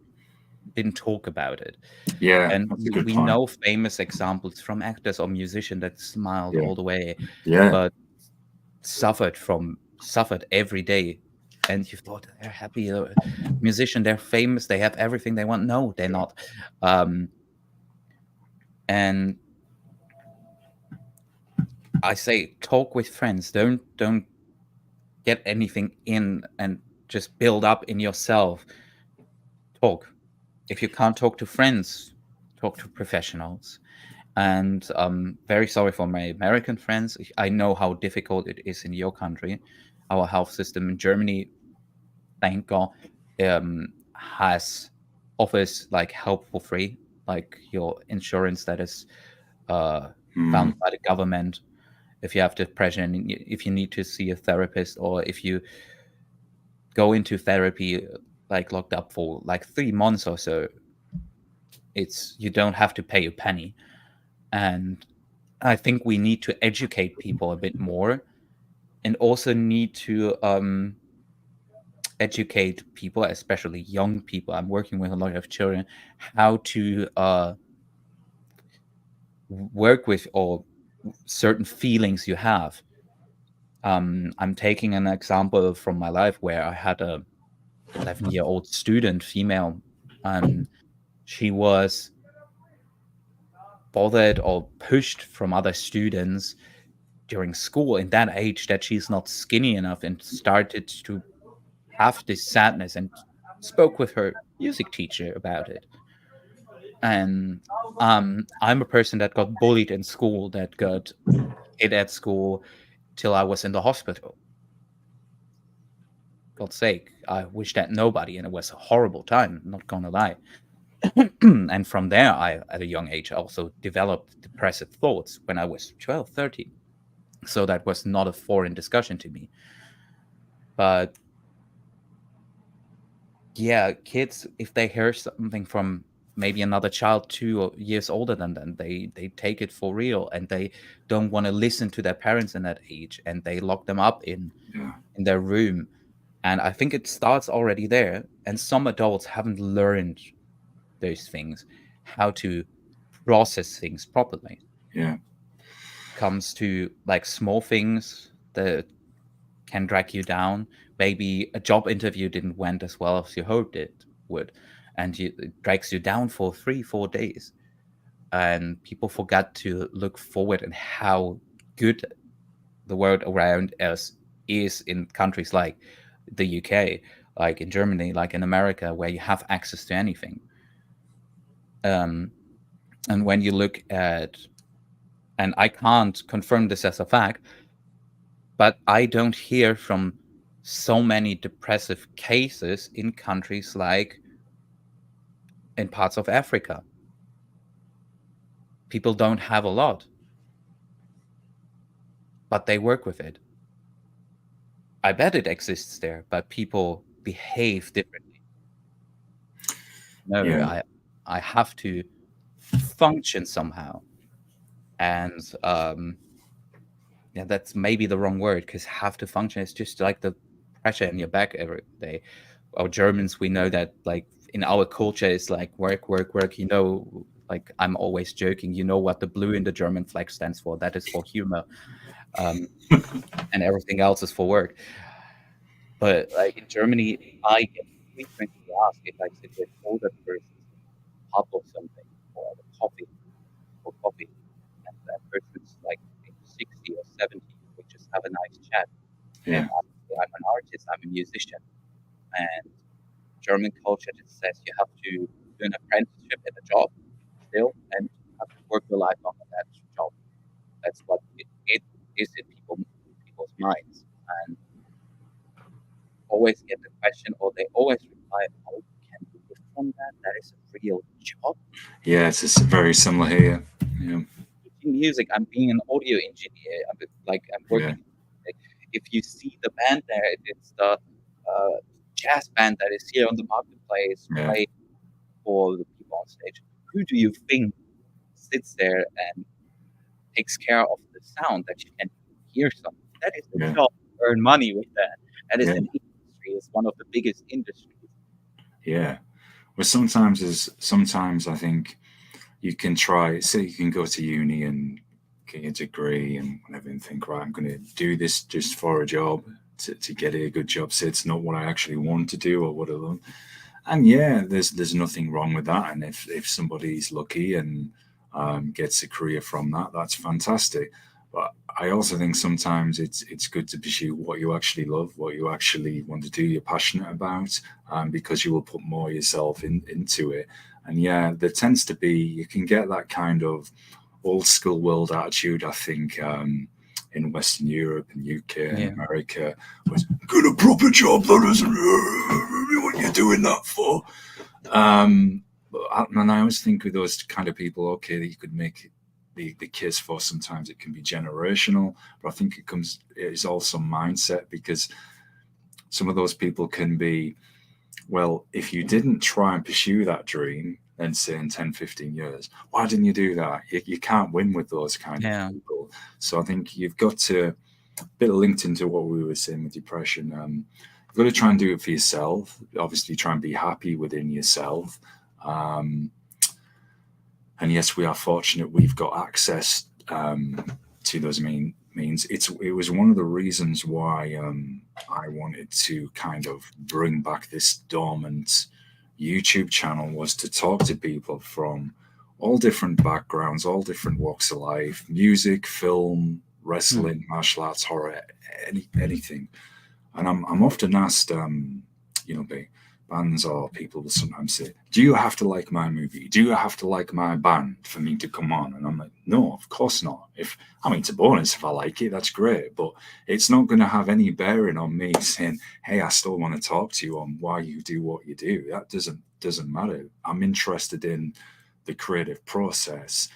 didn't talk about it. Yeah, and that's a good we point. know famous examples from actors or musicians that smiled all the way, Yeah. but suffered every day. And you thought they're happy, musician, they're famous, they have everything they want. No, they're not. And I say, talk with friends. Don't get anything in and just build up in yourself. Talk. If you can't talk to friends, talk to professionals. And very sorry for my American friends. I know how difficult it is in your country. Our health system in Germany, thank God, offers like help for free, like your insurance that is found by the government. If you have depression, if you need to see a therapist, or if you go into therapy like locked up for like 3 months or so, you don't have to pay a penny. And I think we need to educate people a bit more, and also need to educate people, especially young people. I'm working with a lot of children, how to work with or certain feelings you have. I'm taking an example from my life where I had a 11-year-old student, female, and she was bothered or pushed from other students during school in that age that she's not skinny enough, and started to have this sadness, and spoke with her music teacher about it. And I'm a person that got bullied in school, that got hit at school till I was in the hospital. God's sake, I wish that nobody, and it was a horrible time, not gonna lie. And from there, I, at a young age, also developed depressive thoughts when I was 12, 13. So that was not a foreign discussion to me. But yeah, kids, if they hear something from maybe another child 2 years older than them, they take it for real, and they don't want to listen to their parents in that age, and they lock them up in their room. And I think it starts already there. And some adults haven't learned those things, how to process things properly. Yeah. Comes to like small things that can drag you down. Maybe a job interview didn't went as well as you hoped it would, and it drags you down for 3-4 days. And people forget to look forward and how good the world around us is in countries like the UK, like in Germany, like in America, where you have access to anything. And when you look at, and I can't confirm this as a fact, but I don't hear from so many depressive cases in countries like in parts of Africa. People don't have a lot, but they work with it. I bet it exists there, but people behave differently. No, Yeah. I have to function somehow. And yeah, that's maybe the wrong word, because have to function is just like the pressure in your back every day. Our Germans, we know that like in our culture is like work, work, work. You know, like I'm always joking. You know what the blue in the German flag stands for? That is for humor, and everything else is for work. But like in Germany, I get frequently asked if I sit with older persons in a pub or something, or at a coffee for coffee, and that person's like 60 or 70, we just have a nice chat. Yeah. And I'm an artist, I'm a musician, and German culture just says you have to do an apprenticeship in a job still, and you have to work your life on that job. That's what it is in people's minds. And always get the question, or they always reply, "How can you live from that? That is a real job." Yeah, it's very similar here. Yeah. Music, I'm being an audio engineer. I'm working. If you see the band there, it's the jazz band that is here on the marketplace, playing for the people on stage. Who do you think sits there and takes care of the sound that you can hear something? That is the job. Earn money with that. That is an industry. It's one of the biggest industries. Yeah. Well, sometimes I think you can try. Say you can go to uni and get a degree and whatever, and think, right, I'm going to do this just for a job to get a good job. So it's not what I actually want to do or what I love. And yeah, there's nothing wrong with that. And if somebody's lucky and gets a career from that, that's fantastic. But I also think sometimes it's good to pursue what you actually love, what you actually want to do, you're passionate about, because you will put more yourself into it. And yeah, there tends to be, you can get that kind of old school world attitude, I think, in Western Europe and UK and America, was get a proper job, that isn't what you're doing that for. And I always think with those kind of people, okay, that you could make the case for, sometimes it can be generational, but I think it's also mindset, because some of those people can be, well, if you didn't try and pursue that dream, then say in 10, 15 years, why didn't you do that? You can't win with those kind Yeah. of people. So I think you've got to, a bit linked into what we were saying with depression, you've got to try and do it for yourself. Obviously, try and be happy within yourself. And yes, we are fortunate we've got access to those means. It was one of the reasons why I wanted to kind of bring back this dormant YouTube channel, was to talk to people from all different backgrounds, all different walks of life, music, film, wrestling, martial arts, horror, anything. And I'm often asked, bands or people will sometimes say, do you have to like my movie? Do you have to like my band for me to come on? And I'm like, no, of course not. It's a bonus if I like it, that's great. But it's not going to have any bearing on me saying, hey, I still want to talk to you on why you do what you do. That doesn't matter. I'm interested in the creative process,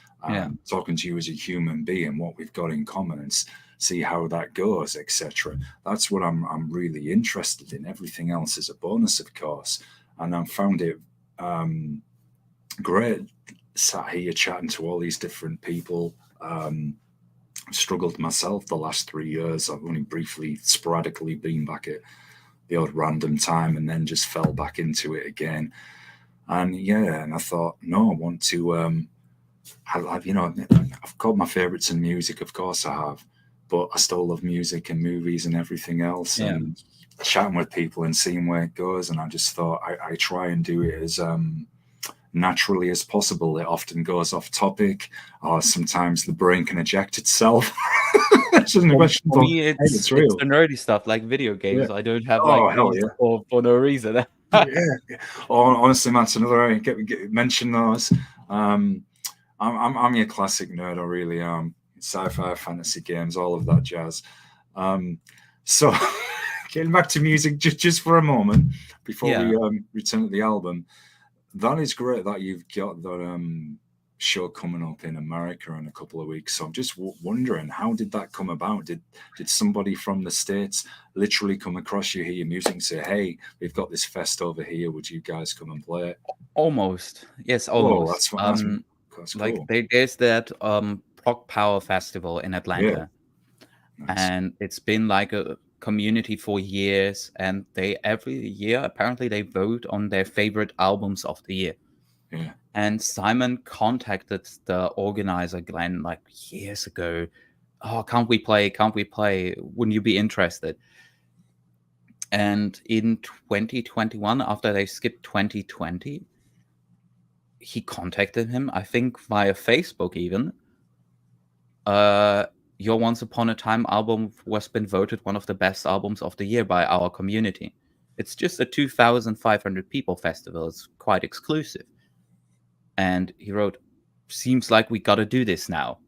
talking to you as a human being, what we've got in common, and see how that goes, etc. That's what I'm really interested in. Everything else is a bonus, of course. And I found it great sat here chatting to all these different people. Struggled myself the last 3 years. I've only briefly, sporadically been back at the odd random time, and then just fell back into it again. And I thought, no, I want to. I've got my favorites in music, of course I have, but I still love music and movies and everything else. Yeah. And chatting with people and seeing where it goes. And I just thought I try and do it as naturally as possible. It often goes off topic, or sometimes the brain can eject itself. For me, it's the nerdy stuff like video games. I don't have for no reason. Honestly, Matt, another mention those. I'm your classic nerd. I really am. Sci-fi, fantasy games, all of that jazz. So getting back to music just for a moment before we return to the album. That is great that you've got that show coming up in America in a couple of weeks. So I'm just wondering, how did that come about? Did somebody from the States literally come across you, hear your music, and say, hey, we've got this fest over here, would you guys come and play it? Almost. Yes, almost. That's like cool. There's that Prog Power festival in Atlanta. Nice. And it's been like a community for years, and they every year apparently they vote on their favorite albums of the year. Yeah. And Simon contacted the organizer Glenn like years ago. Oh, can't we play? Wouldn't you be interested? And in 2021, after they skipped 2020, he contacted him, I think via Facebook even. Your Once Upon a Time album was been voted one of the best albums of the year by our community. It's just a 2,500 people festival. It's quite exclusive. And he wrote, seems like we got to do this now.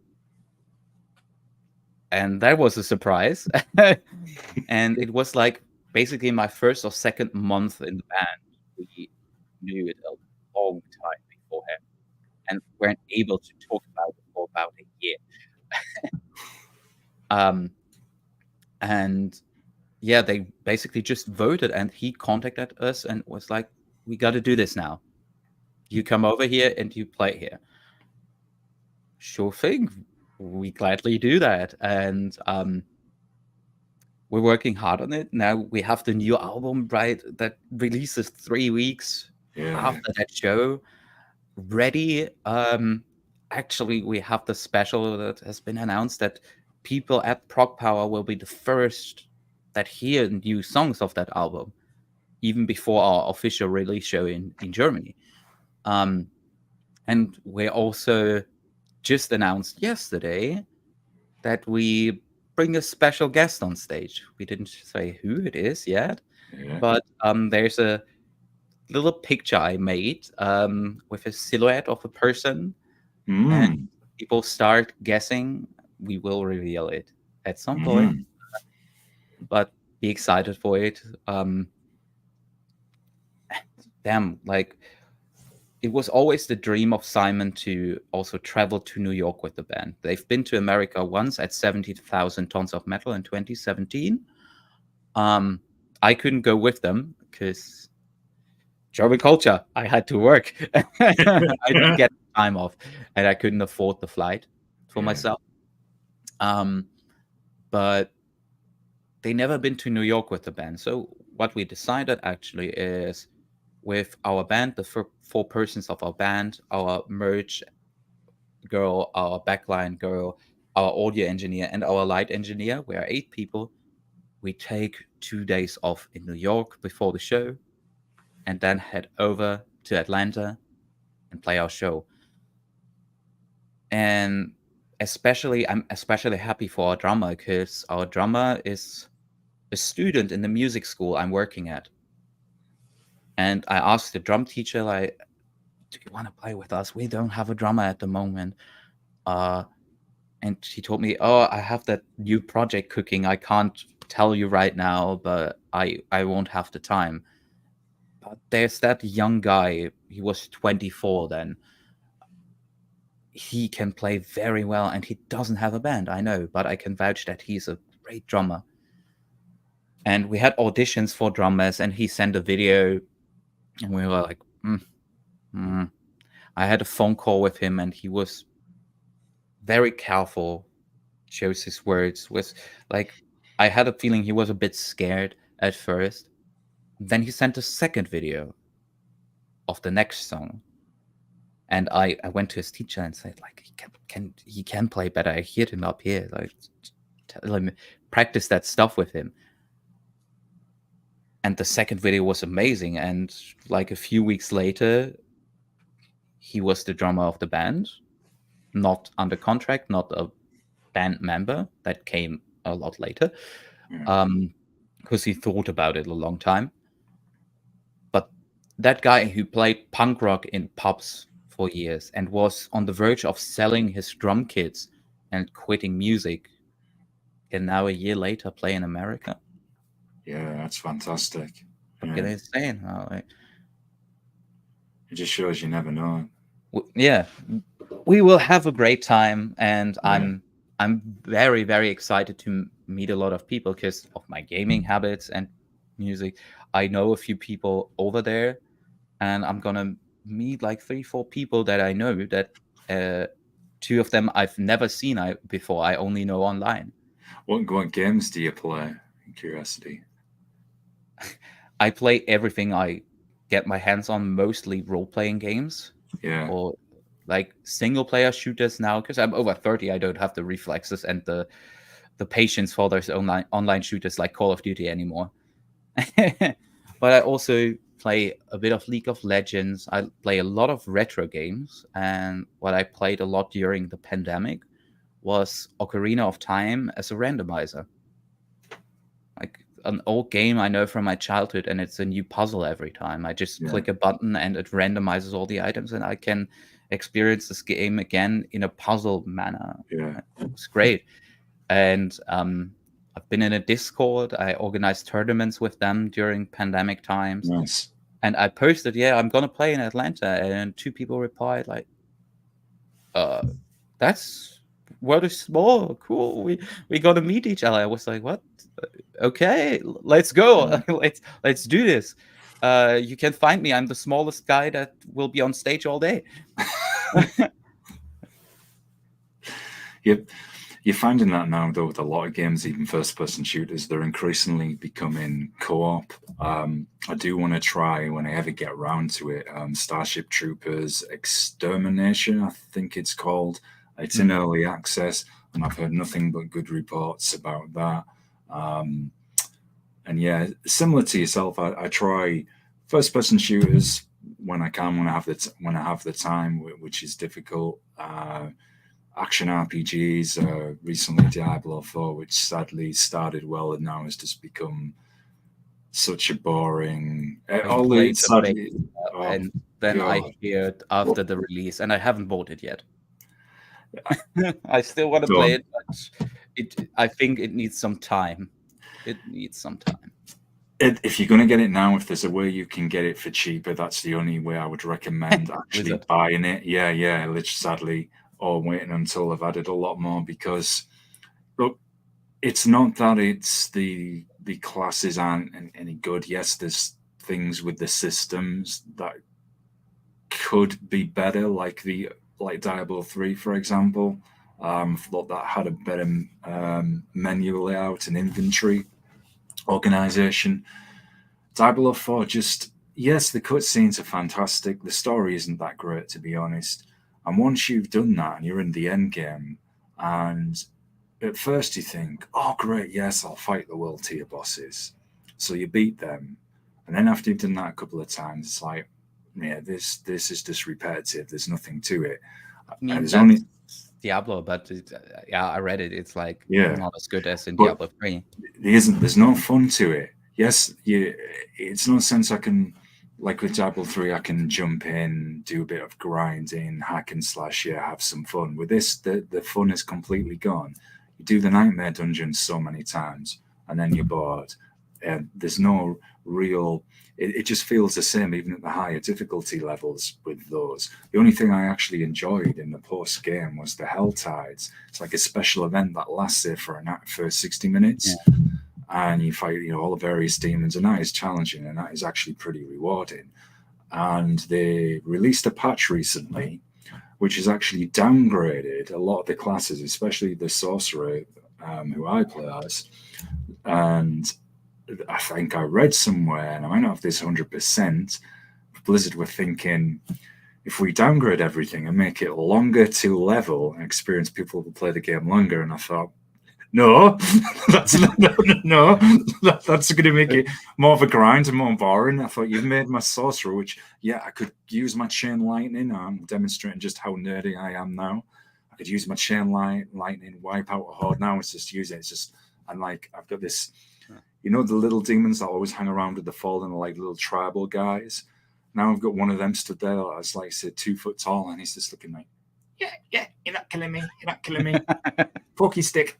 And that was a surprise. And it was like basically my first or second month in the band. We knew it a long time beforehand and weren't able to talk about it for about a year. And they basically just voted, and he contacted us and was like, we got to do this now. You come over here and you play here. Sure thing. We gladly do that. And we're working hard on it. Now we have the new album, right, that releases 3 weeks after that show ready. Actually, we have the special that has been announced that people at ProgPower will be the first that hear new songs of that album, even before our official release show in Germany. And we also just announced yesterday that we bring a special guest on stage. We didn't say who it is yet, but there's a little picture I made with a silhouette of a person, and people start guessing. We will reveal it at some point, but be excited for it. It was always the dream of Simon to also travel to New York with the band. They've been to America once at 70,000 Tons of Metal in 2017. I couldn't go with them because German culture. I had to work. I didn't get time off, and I couldn't afford the flight for myself. But they never been to New York with the band. So what we decided actually is, with our band, the four persons of our band, our merch girl, our backline girl, our audio engineer, and our light engineer, we are 8 people. We take 2 days off in New York before the show, and then head over to Atlanta and play our show. And I'm especially happy for our drummer, because our drummer is a student in the music school I'm working at. And I asked the drum teacher, like, do you want to play with us? We don't have a drummer at the moment. And she told me, oh, I have that new project cooking. I can't tell you right now, but I won't have the time. But there's that young guy. He was 24 then. He can play very well, and he doesn't have a band, I know, but I can vouch that he's a great drummer. And we had auditions for drummers, and he sent a video, and we were like, I had a phone call with him, and he was very careful, chose his words, was like, I had a feeling he was a bit scared at first. Then he sent a second video of the next song. And I went to his teacher and said, like, he can play better. I heard him up here. Like, tell him, practice that stuff with him. And the second video was amazing. And like a few weeks later, he was the drummer of the band, not under contract, not a band member. That came a lot later, because he thought about it a long time. But that guy who played punk rock in pubs for years and was on the verge of selling his drum kits and quitting music, can now a year later play in America. Yeah, that's fantastic. Fucking insane. It just shows you never know. Yeah, we will have a great time, and I'm very, very excited to meet a lot of people because of my gaming habits and music. I know a few people over there, and I'm gonna meet like 3-4 people that I know, that 2 of them I've never seen before. I only know online. What games do you play? Curiosity. I play everything I get my hands on, mostly role-playing games. Yeah. Or like single-player shooters now, because I'm over 30. I don't have the reflexes and the patience for those online shooters like Call of Duty anymore. But I also play a bit of League of Legends. I play a lot of retro games, and what I played a lot during the pandemic was Ocarina of Time as a randomizer. Like an old game I know from my childhood, and it's a new puzzle every time. I just click a button and it randomizes all the items, and I can experience this game again in a puzzle manner. Yeah, it's great. And I've been in a Discord. I organized tournaments with them during pandemic times. Nice. And I posted, I'm gonna play in Atlanta, and 2 people replied like, that's what is small, cool. We gotta meet each other. I was like, what? Okay, let's go. let's do this. You can find me. I'm the smallest guy that will be on stage all day. Yep. You're finding that now, though, with a lot of games, even first-person shooters, they're increasingly becoming co-op. I do want to try, when I ever get around to it, Starship Troopers Extermination, I think it's called. It's in early access, and I've heard nothing but good reports about that. And yeah, similar to yourself, I try first-person shooters when I can, when I have the time, which is difficult. Action RPGs, recently Diablo 4, which sadly started well and now has just become such a boring. And then I heard after the release, and I haven't bought it yet. I still want to play it, but I think it needs some time. If you're going to get it now, if there's a way you can get it for cheaper, that's the only way I would recommend actually buying it. Yeah, literally, sadly, or waiting until I've added a lot more, because look, it's not that it's the classes aren't any good. Yes, there's things with the systems that could be better, like Diablo 3, for example. Thought that had a better menu layout and inventory organization. Diablo 4 just, yes, the cutscenes are fantastic. The story isn't that great, to be honest. And once you've done that and you're in the end game, and at first you think, oh, great, yes, I'll fight the world tier bosses. So you beat them. And then after you've done that a couple of times, it's like, yeah, this is just repetitive. There's nothing to it. I mean, there's that's only Diablo, but yeah, I read it. It's like Yeah. not as good as in But Diablo 3. there's no fun to it. Yes, it's no sense I can, like with Diablo 3, I can jump in, do a bit of grinding, hack and slash, yeah, have some fun. With this, the fun is completely gone. You do the nightmare dungeons so many times, and then you're bored. There's no real, it just feels the same even at the higher difficulty levels with those. The only thing I actually enjoyed in the post game was the Hell Tides. It's like a special event that lasts there for 60 minutes. Yeah. And you fight, all the various demons, and that is challenging, and that is actually pretty rewarding. And they released a patch recently, which has actually downgraded a lot of the classes, especially the sorcerer, who I play as. And I think I read somewhere, and I might not have this 100%, Blizzard were thinking, if we downgrade everything and make it longer to level and experience, people will play the game longer. And I thought, no, that's going to make it more of a grind and more boring. I thought, you've made my sorcerer, which, yeah, I could use my chain lightning. I'm demonstrating just how nerdy I am now. I could use my chain lightning, wipe out a horde. Now it's just use it. It's just, I'm like, I've got this, the little demons that always hang around with the fallen, like little tribal guys. Now I've got one of them stood there that's like, say, 2 foot tall, and he's just looking like, yeah, you're not killing me. Pokey stick.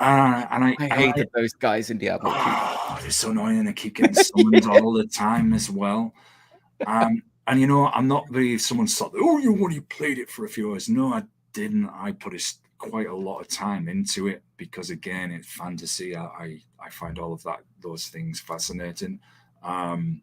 And I hated those guys in Diablo 2. Oh, they're so annoying. They keep getting summoned all the time as well. And I'm not really, if someone thought, oh, you played it for a few hours. No, I didn't. I put quite a lot of time into it because, again, it's fantasy. I find all of those things fascinating. And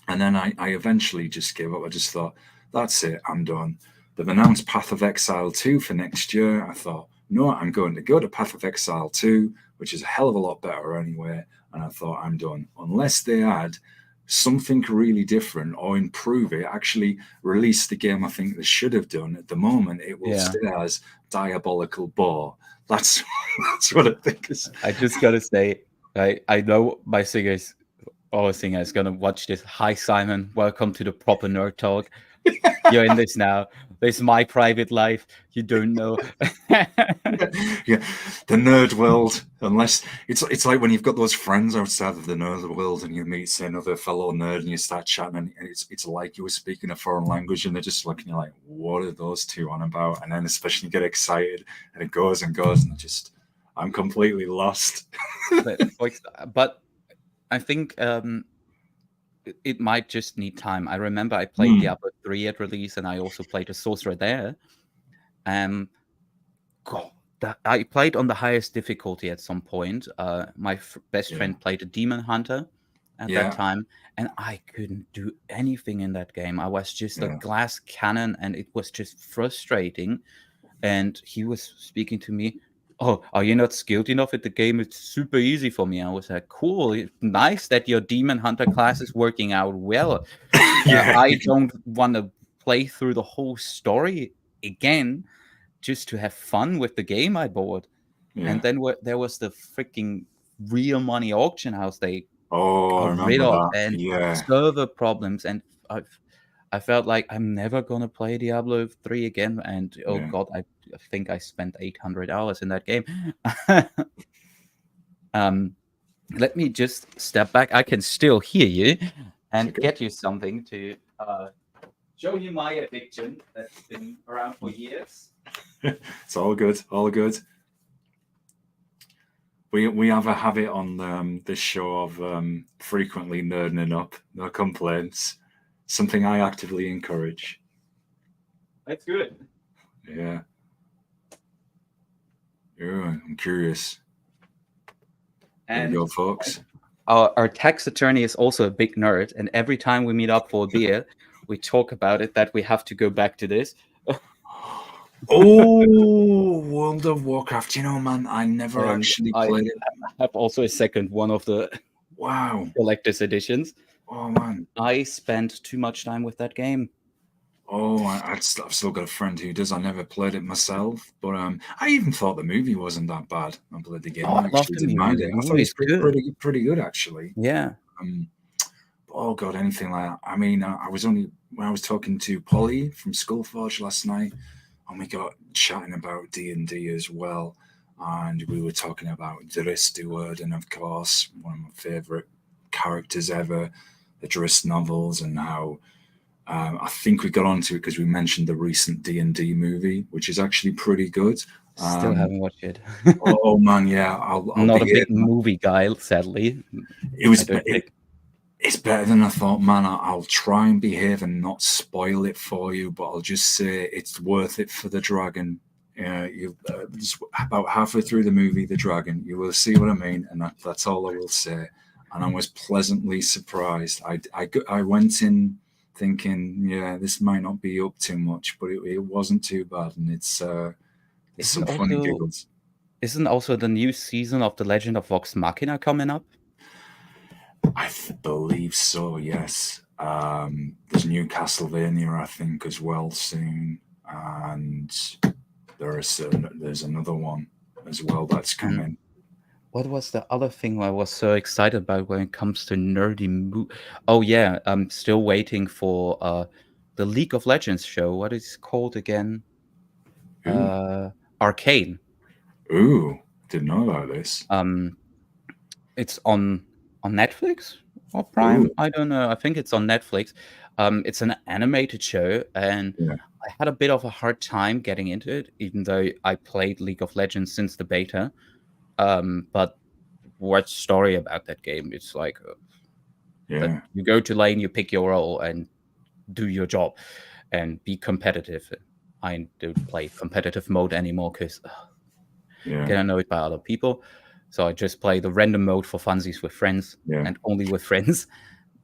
then I eventually just gave up. I just thought, that's it, I'm done. They've announced Path of Exile 2 for next year. I thought, no, I'm going to go to Path of Exile 2, which is a hell of a lot better anyway. And I thought, I'm done. Unless they add something really different or improve it, actually release the game I think they should have done. At the moment, it will stay as Diabolical Bore. That's what I think. I just got to say, I know my singers, all singer is going to watch this. Hi, Simon. Welcome to the Proper Nerd Talk. You're in this now. This is my private life. You don't know. Yeah, the nerd world. Unless it's like when you've got those friends outside of the nerd world, and you meet, say, another fellow nerd, and you start chatting, and it's like you were speaking a foreign language, and they're just looking, you're like, what are those two on about? And then especially you get excited, and it goes and goes, and I'm completely lost. But I think it might just need time. I remember I played Diablo 3 at release, and I also played a sorcerer there. I played on the highest difficulty at some point. My best friend played a demon hunter at that time, and I couldn't do anything in that game. I was just a glass cannon, and it was just frustrating. And he was speaking to me, oh, are you not skilled enough at the game? It's super easy for me. I was like, cool, nice that your demon hunter class is working out well. I don't want to play through the whole story again just to have fun with the game I bought. And then there was the freaking real money auction house they got rid of, and server problems, and I felt like I'm never gonna play Diablo 3 again. And God, I think I spent 800 hours in that game. Let me just step back. I can still hear you and get you something to show you my addiction that's been around for years. It's all good. All good. We have a habit on this show of frequently nerding up. No complaints. Something I actively encourage. That's good. Yeah. I'm curious. And there you go, folks. our tax attorney is also a big nerd, and every time we meet up for a beer, we talk about it that we have to go back to this. Oh, World of Warcraft. You know, man, I never And actually I played it. have also a second one of the Wow. collector's editions. Oh, man. I spent too much time with that game. Oh, I've still got a friend who does. I never played it myself, but I even thought the movie wasn't that bad. I played the game. Oh, I I love actually the didn't movie. mind The it. I thought movie it is was good. pretty good, actually. Yeah. Oh God, anything like that. I mean, I was only when I was talking to Polly from Skullforge last night, and we got chatting about D&D as well, and we were talking about Drizzt Stewart, and of course, one of my favorite characters ever, the Drizzt novels, and how I think we got onto it because we mentioned the recent D&D movie, which is actually pretty good. Still haven't watched it. Oh man, yeah, I'm I'll not be a big here. movie guy, sadly. It was I don't think. It's better than I thought, man. I'll try and behave and not spoil it for you, but I'll just say it's worth it for the dragon. You just about halfway through the movie, the dragon. You will see what I mean, and that's all I will say. And I was pleasantly surprised. I went in thinking, yeah, this might not be up too much, but it wasn't too bad, and it's there's Isn't some funny also giggles. isn't also the new season of The Legend of Vox Machina coming up? I believe so. Yes. There's new Castlevania, I think, as well soon, and there's another one as well that's coming. What was the other thing I was so excited about when it comes to nerdy Oh yeah, I'm still waiting for the League of Legends show. What is it called again? Arcane. Ooh, didn't know about this. It's on Netflix or Prime. Ooh, I don't know. I think it's on Netflix. It's an animated show, and yeah, I had a bit of a hard time getting into it, even though I played League of Legends since the beta. But what story about that game? It's like that yeah, you go to lane, you pick your role, and do your job, and be competitive. I don't play competitive mode anymore because yeah, get annoyed by other people. So I just play the random mode for funsies with friends yeah, and only with friends.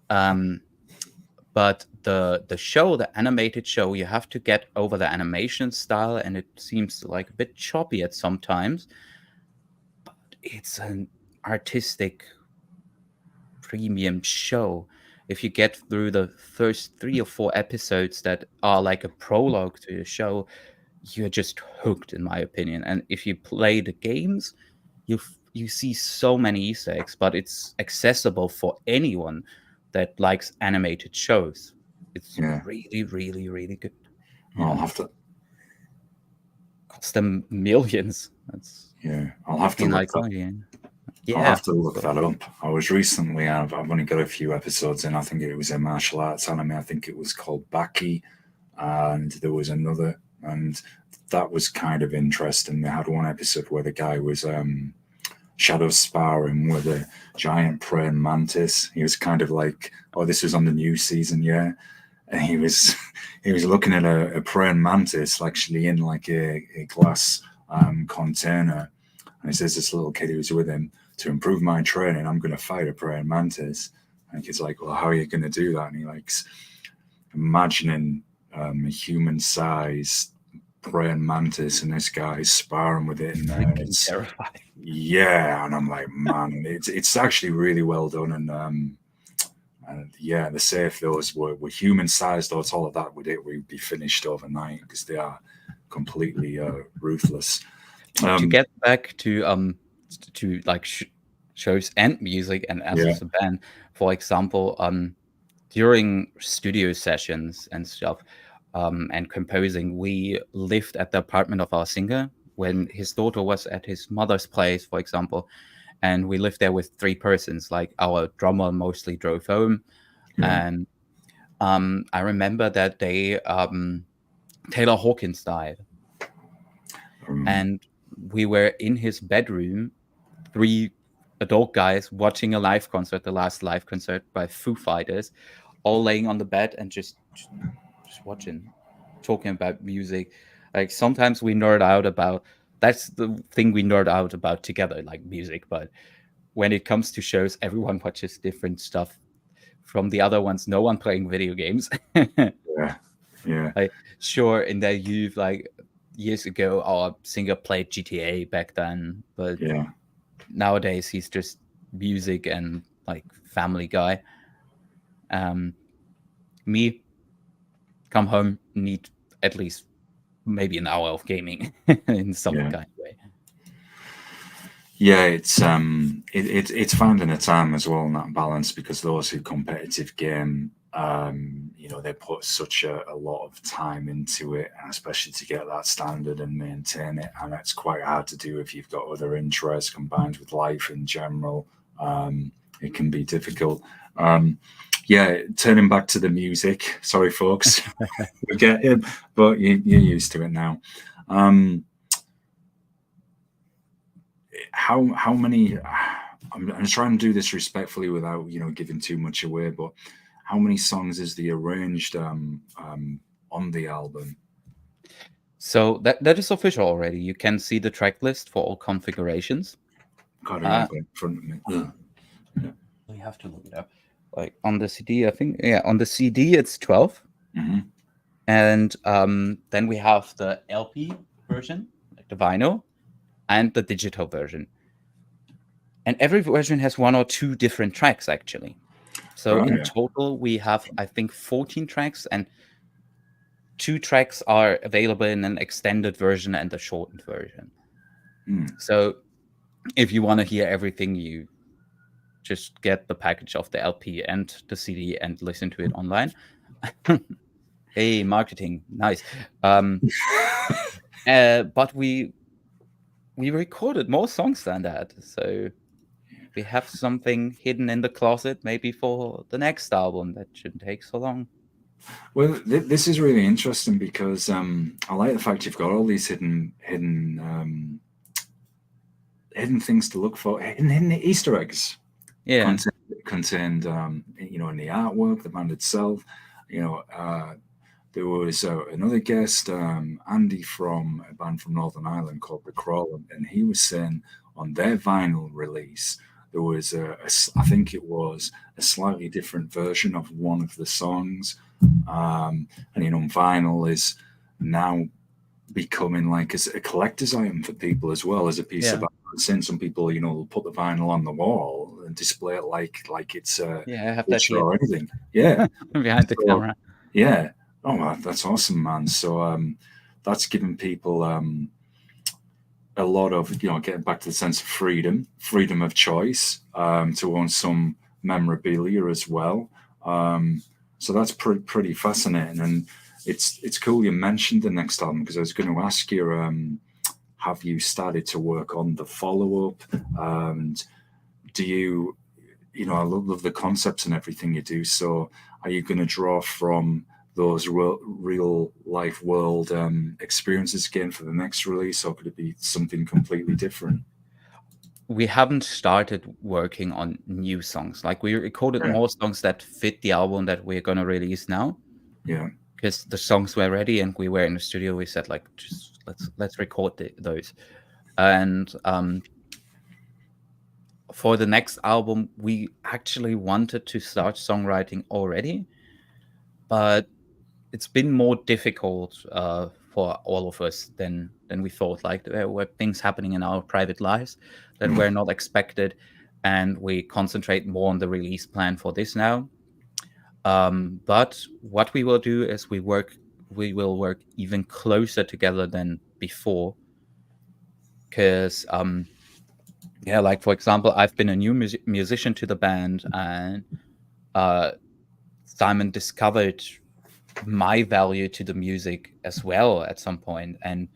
But the show, the animated show, you have to get over the animation style, and it seems like a bit choppy at some times. But it's an artistic premium show. If you get through the first 3 or 4 episodes that are like a prologue to the show, you're just hooked, in my opinion. And if you play the games, you see so many Easter eggs, but it's accessible for anyone that likes animated shows. It's yeah. really, really, really good. I'll have to. Cost them millions. That's Yeah, I'll have to an look that. iconic game. I'll Yeah. have to look that up. I was recently. I've only got a few episodes in. I think it was a martial arts anime. I think it was called Baki, and there was another, and that was kind of interesting. They had one episode where the guy was shadow sparring with a giant praying mantis. He was kind of like, oh, this was on the new season, yeah. And he was looking at a praying mantis actually in like a glass container. And he says this little kid who was with him, to improve my training, I'm going to fight a praying mantis. And the kid's like, well, how are you going to do that? And he likes imagining a human size praying mantis, and this guy's sparring with it in there. And it's terrifying. Yeah, and I'm like, man, it's actually really well done, and yeah, the say if those were human sized, thoughts, all of that we'd be finished overnight because they are completely ruthless. To get back to like shows and music and as Yeah. a band, for example, during studio sessions and stuff, and composing, we lived at the apartment of our singer when his daughter was at his mother's place, for example, and we lived there with 3 persons. Like our drummer mostly drove home, Yeah. and I remember that day Taylor Hawkins died, and we were in his bedroom, 3 adult guys watching a live concert, the last live concert by Foo Fighters, all laying on the bed and just watching, talking about music. Like sometimes we nerd out about, that's the thing we nerd out about together, like music, but when it comes to shows, everyone watches different stuff from the other ones. No one playing video games. Yeah. Like, sure, in their youth, like years ago, our singer played GTA back then, but Yeah. nowadays he's just music and like family guy. Me, come home, need at least maybe an hour of gaming in some Yeah. kind of way. Yeah, it's finding a time as well in that balance, because those who competitive game, they put such a lot of time into it, and especially to get that standard and maintain it, and it's quite hard to do if you've got other interests combined with life in general. It can be difficult. Yeah, turning back to the music. Sorry, folks, we get it, but you're used to it now. How many? I'm trying to do this respectfully without giving too much away, but how many songs is the arranged on the album? So that is official already. You can see the track list for all configurations. God, I have it in front of me. Yeah. We have to look it up. Like on the CD, I think, on the CD it's 12. Mm-hmm. And then we have the LP version, like the vinyl, and the digital version. And every version has 1 or 2 different tracks, actually. So in total, we have, I think, 14 tracks, and 2 tracks are available in an extended version and a shortened version. So if you want to hear everything, you just get the package of the LP and the CD and listen to it online. Hey, marketing, nice. But we recorded more songs than that, so we have something hidden in the closet, maybe for the next album. That shouldn't take so long. Well, this is really interesting, because I like the fact you've got all these hidden things to look for, hidden Easter eggs. Yeah, contained in the artwork, the band itself. There was another guest, Andy, from a band from Northern Ireland called Cobra, and he was saying on their vinyl release there was I think it was a slightly different version of one of the songs, and vinyl is now becoming like a collector's item for people as well, as a piece of art. Seeing some people, will put the vinyl on the wall and display it like it's a have that here or anything. Yeah, behind the camera. Yeah. Oh, that's awesome, man. So that's giving people a lot of getting back to the sense of freedom of choice, to own some memorabilia as well. So that's pretty fascinating, and it's cool you mentioned the next album, because I was going to ask you, have you started to work on the follow-up? And do you, I love the concepts and everything you do. So are you going to draw from those real life world experiences again for the next release, or could it be something completely different? We haven't started working on new songs. Like, we recorded more songs that fit the album that we're going to release now. Yeah. Because the songs were ready and we were in the studio. We said, like, just let's record those. And for the next album, we actually wanted to start songwriting already, but it's been more difficult for all of us than we thought. Like, there were things happening in our private lives that were not expected, and we concentrate more on the release plan for this now. But what we will do is we will work even closer together than before. Because, like, for example, I've been a new musician to the band, and Simon discovered my value to the music as well at some point. And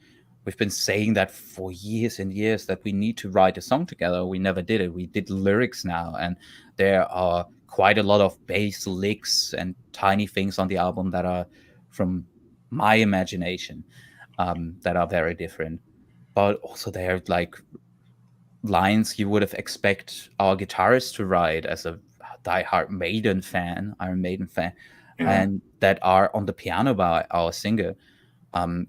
we've been saying that for years and years, that we need to write a song together. We never did it. We did lyrics now, and there are quite a lot of bass licks and tiny things on the album that are from my imagination, that are very different. But also there are like lines you would have expect our guitarist to write as a diehard Iron Maiden fan, and that are on the piano by our singer.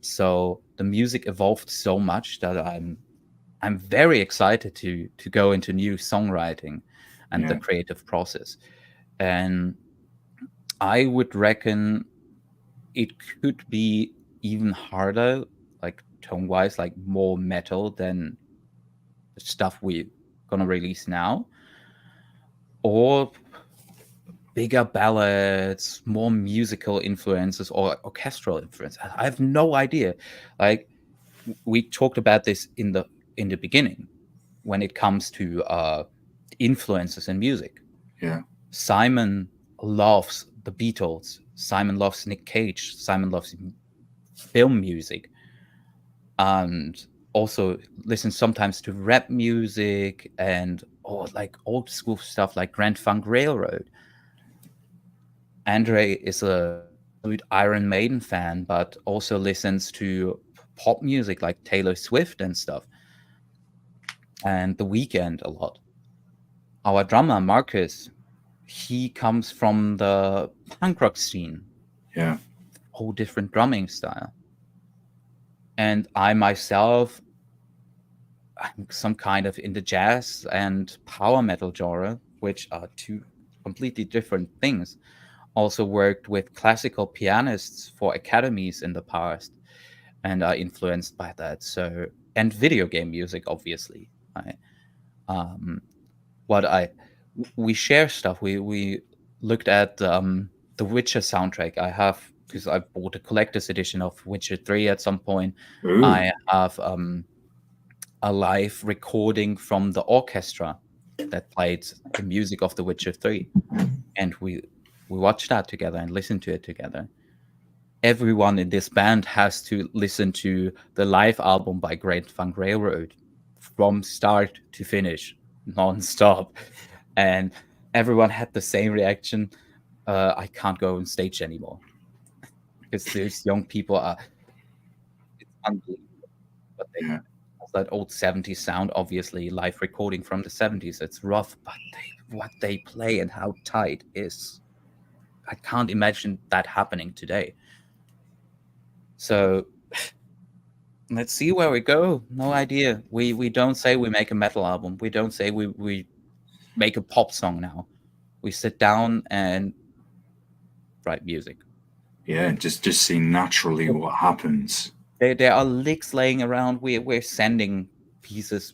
So the music evolved so much that I'm I'm very excited to go into new songwriting and the Yeah. creative process. And I would reckon it could be even harder, like tone wise, like more metal than the stuff we're gonna release now, or bigger ballads, more musical influences, or orchestral influence. I have no idea. Like we talked about this in the beginning when it comes to influences in music. Yeah. Simon loves the Beatles. Simon loves Nick Cage. Simon loves film music, and also listens sometimes to rap music and or like old school stuff like Grand Funk Railroad. Andre is a Iron Maiden fan, but also listens to pop music like Taylor Swift and stuff, and The Weeknd a lot. Our drummer Marcus, he comes from the punk rock scene, Yeah. whole different drumming style. And I myself, I'm some kind of in the jazz and power metal genre, which are two completely different things. Also worked with classical pianists for academies in the past and are influenced by that. So, and video game music, obviously. Um, what we share stuff. We looked at the Witcher soundtrack. I have, because I bought a collector's edition of Witcher 3 at some point. Ooh. I have a live recording from the orchestra that played the music of The Witcher 3, and we watched that together and listened to it together. Everyone in this band has to listen to the live album by Grand Funk Railroad from start to finish, non-stop, and everyone had the same reaction. I can't go on stage anymore because those young people are. It's unbelievable, but they Yeah. have that old 70s sound. Obviously, live recording from the 70s. It's rough, but what they play and how tight is. I can't imagine that happening today. So let's see where we go. No idea. We don't say we make a metal album. We don't say we make a pop song now. We sit down and write music. Yeah. Just see naturally what happens. There are licks laying around. We're sending pieces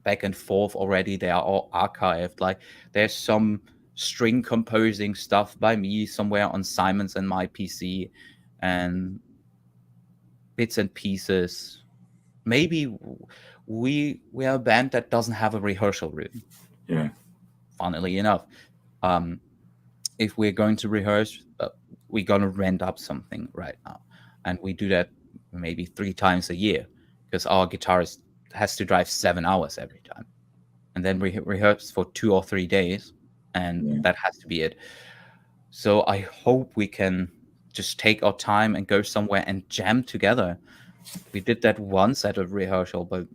back and forth already. They are all archived. Like there's some string composing stuff by me somewhere on Simon's and my PC, and bits and pieces. Maybe we are a band that doesn't have a rehearsal room. Yeah. Funnily enough, if we're going to rehearse, we're gonna rent up something right now, and we do that maybe 3 times a year because our guitarist has to drive 7 hours every time, and then we rehearse for 2 or 3 days, and Yeah. that has to be it. So I hope we can just take our time and go somewhere and jam together. We did that once at a rehearsal, but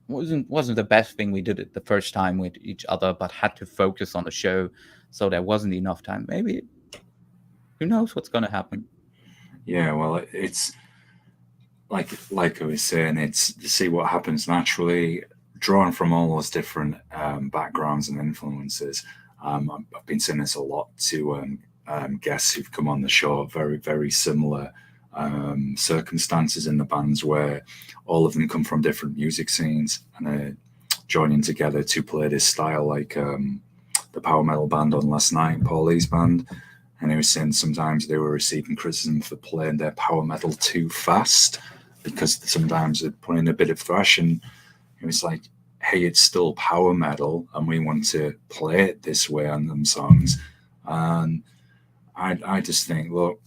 wasn't the best thing. We did it the first time with each other, but had to focus on the show, so there wasn't enough time. Maybe, who knows what's going to happen. Yeah. Well, it's like I was saying, it's to see what happens naturally, drawn from all those different backgrounds and influences. I've been saying this a lot to guests who've come on the show. Very, very similar circumstances in the bands where all of them come from different music scenes and are joining together to play this style, like the power metal band on last night, Paulie's band. And he was saying sometimes they were receiving criticism for playing their power metal too fast because sometimes they'd put in a bit of thrash, and it was like, hey, it's still power metal and we want to play it this way on them songs. And I just think, look,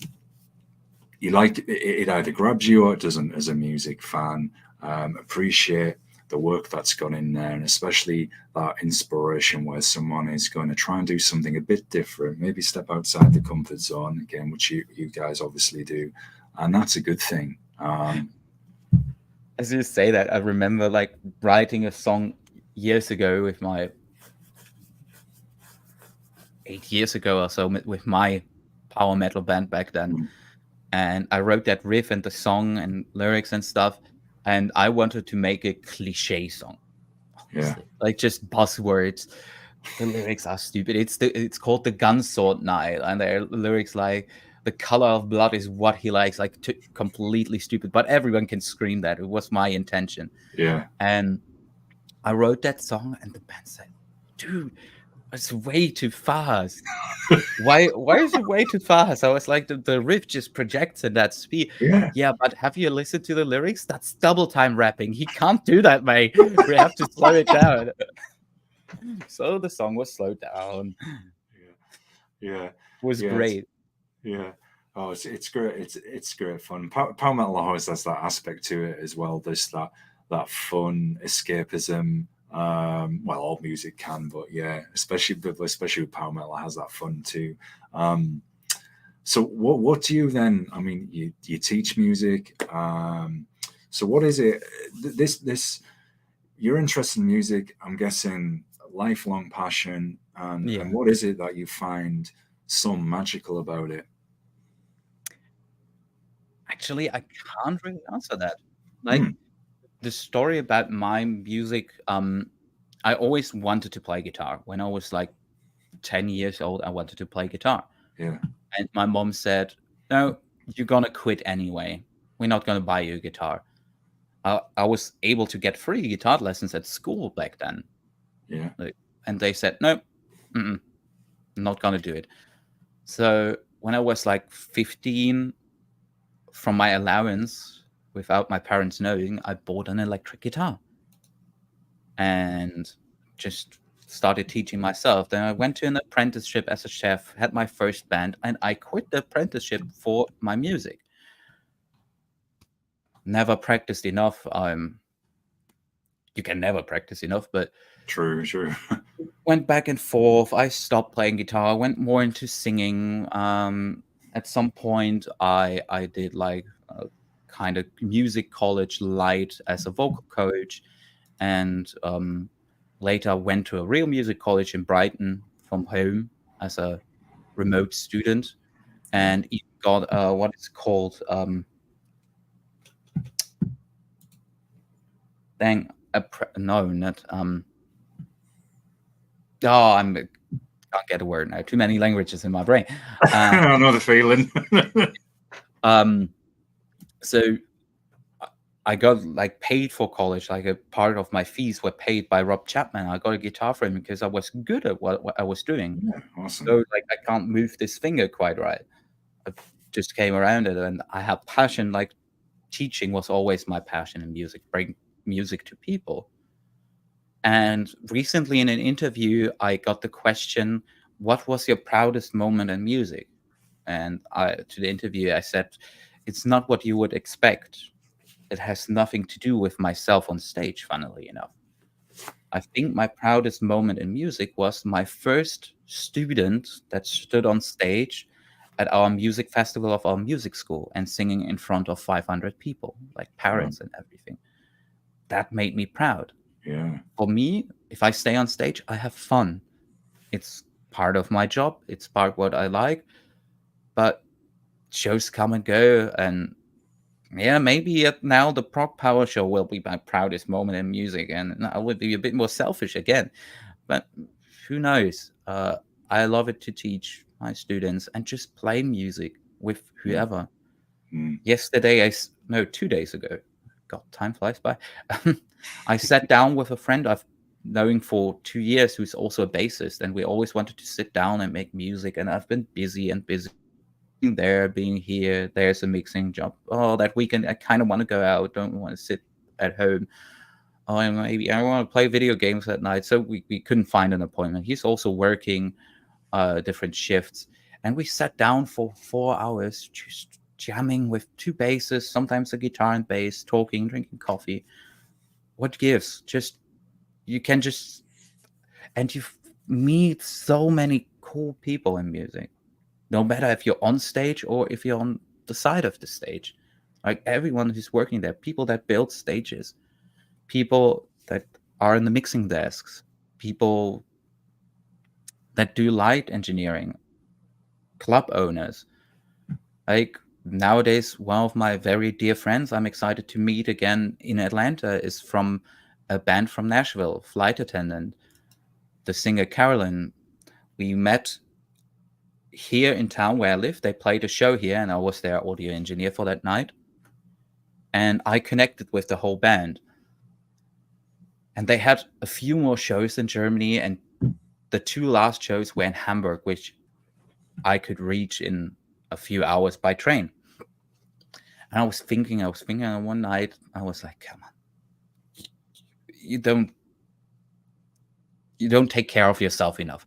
you like it either grabs you or it doesn't as a music fan. Appreciate the work that's gone in there, and especially that inspiration where someone is going to try and do something a bit different, maybe step outside the comfort zone again, which you guys obviously do, and that's a good thing. As you say that, I remember like writing a song years ago with my 8 years ago or so with my power metal band back then, and I wrote that riff and the song and lyrics and stuff, and I wanted to make a cliche song. Yeah. Like just buzzwords. The lyrics are stupid. It's called The Gun Sword Night, and there are lyrics like the color of blood is what he likes, like completely stupid. But everyone can scream that. It was my intention. Yeah. And I wrote that song, and the band said, "Dude, it's way too fast. Why is it way too fast?" I was like, the riff just projects at that speed. Yeah. Yeah, but have you listened to the lyrics? That's double time rapping. He can't do that, mate. We have to slow it down. So the song was slowed down. Yeah. It was Yeah. great. Yeah. Oh, it's great. It's great fun. Power metal always has that aspect to it as well. There's that fun escapism. Well, all music can, but yeah, especially with power metal, it has that fun too. So what do you then? I mean, you teach music. So what is it? This your interest in music, I'm guessing, lifelong passion, and what is it that you find so magical about it? Actually, I can't really answer that. Like the story about my music, I always wanted to play guitar. When I was like 10 years old, I wanted to play guitar. Yeah. And my mom said, "No, you're gonna quit anyway. We're not gonna buy you a guitar." I was able to get free guitar lessons at school back then. Yeah. And they said, "No, not gonna do it." So when I was like 15, from my allowance, without my parents knowing, I bought an electric guitar and just started teaching myself. Then I went to an apprenticeship as a chef, had my first band, and I quit the apprenticeship for my music. Never practiced enough. You can never practice enough, but True. went back and forth. I stopped playing guitar. I went more into singing. At some point, I did like a kind of music college light as a vocal coach, and later went to a real music college in Brighton from home as a remote student, and even got what is called no, not can't get a word now. Too many languages in my brain. I know the feeling. So I got like paid for college. Like a part of my fees were paid by Rob Chapman. I got a guitar for him because I was good at what I was doing. Yeah, awesome. So like I can't move this finger quite right. I just came around it, and I have passion. Like teaching was always my passion in music. Bring music to people. And recently in an interview, I got the question, "What was your proudest moment in music?" And to the interviewer, I said, "It's not what you would expect. It has nothing to do with myself on stage, funnily enough. I think my proudest moment in music was my first student that stood on stage at our music festival of our music school and singing in front of 500 people, like parents and everything. That made me proud." Yeah. For me, if I stay on stage, I have fun. It's part of my job. It's part of what I like. But shows come and go, and yeah, maybe now the ProgPower show will be my proudest moment in music, and I would be a bit more selfish again. But who knows? I love it to teach my students and just play music with whoever. Yesterday, 2 days ago, God, time flies by. I sat down with a friend I've known for 2 years who's also a bassist, and we always wanted to sit down and make music, and I've been busy there, being here. There's a mixing job. Oh, that weekend I kind of want to go out, don't want to sit at home. Oh, and maybe I want to play video games at night. So we couldn't find an appointment. He's also working different shifts, and we sat down for 4 hours just jamming with two basses, sometimes a guitar and bass, talking, drinking coffee. What gives? You can just, and you meet so many cool people in music, no matter if you're on stage or if you're on the side of the stage. Like everyone who's working there, people that build stages, people that are in the mixing desks, people that do light engineering, club owners. Like nowadays, one of my very dear friends I'm excited to meet again in Atlanta is from a band from Nashville, Flight Attendant, the singer Carolyn. We met here in town where I live. They played a show here, and I was their audio engineer for that night. And I connected with the whole band. And they had a few more shows in Germany, and the 2 last shows were in Hamburg, which I could reach in a few hours by train. And I was thinking, and one night I was like, come on, you don't take care of yourself enough.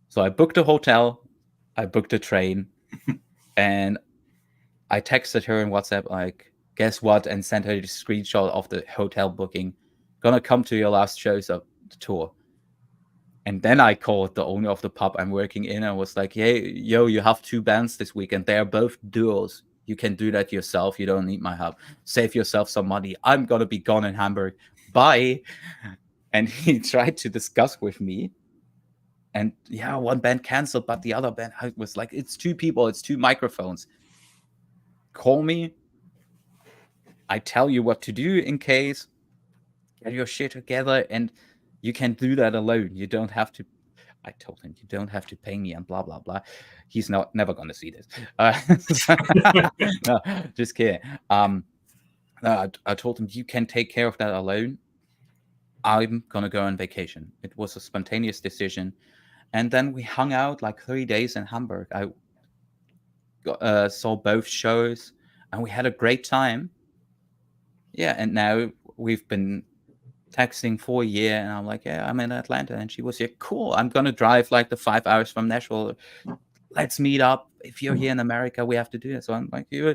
So I booked a hotel, I booked a train, and I texted her in WhatsApp, like, guess what? And sent her the screenshot of the hotel booking. Gonna come to your last shows of the tour. And then I called the owner of the pub I'm working in and was like, hey, yo, you have 2 bands this week, and they're both duos. You can do that yourself. You don't need my help. Save yourself some money. I'm gonna be gone in Hamburg. Bye. And he tried to discuss with me. And yeah, one band canceled, but the other band, I was like, it's 2 people, it's 2 microphones. Call me. I tell you what to do in case. Get your shit together, and you can do that alone. You don't have to. I told him you don't have to pay me and blah blah blah. He's never gonna see this. No, just kidding. I told him you can take care of that alone. I'm gonna go on vacation. It was a spontaneous decision, and then we hung out like 3 days in Hamburg. I saw both shows, and we had a great time. Yeah, and now we've been texting for a year, and I'm like, yeah, I'm in Atlanta, and she was, yeah, cool. I'm gonna drive like the 5 hours from Nashville. Let's meet up. If you're here in America, we have to do it. So I'm like, you.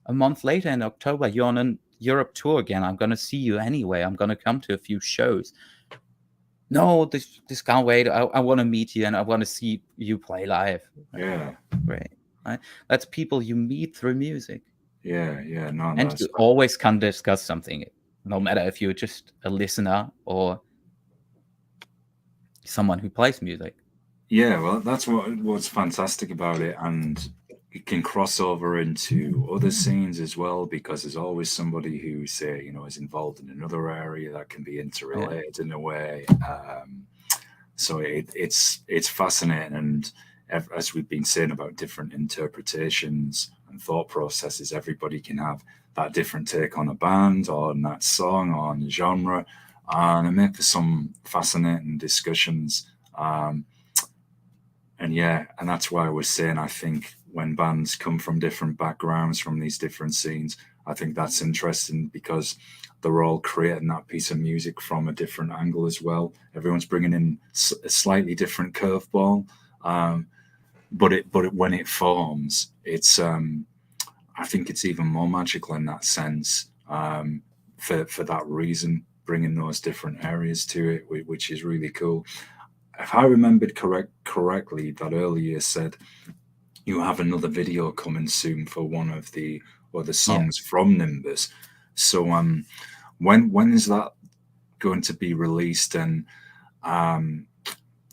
A month later in October, you're on a Europe tour again. I'm gonna see you anyway. I'm gonna come to a few shows. No, this can't wait. I want to meet you, and I want to see you play live. Yeah, great. Right? That's people you meet through music. Yeah, no, and you always can discuss something, no matter if you're just a listener or someone who plays music. Yeah, well, that's what's fantastic about it, and it can cross over into other scenes as well, because there's always somebody who, say, is involved in another area that can be interrelated in a way. So it's fascinating, and as we've been saying about different interpretations and thought processes, everybody can have that different take on a band or on that song or on the genre, and it makes for some fascinating discussions. And that's why I was saying, I think when bands come from different backgrounds, from these different scenes, I think that's interesting, because they're all creating that piece of music from a different angle as well. Everyone's bringing in a slightly different curveball, but when it forms, it's I think it's even more magical in that sense, for that reason, bringing those different areas to it, which is really cool. If I remembered correctly, that earlier said you have another video coming soon for one of the other songs from Nimbus. So when is that going to be released? And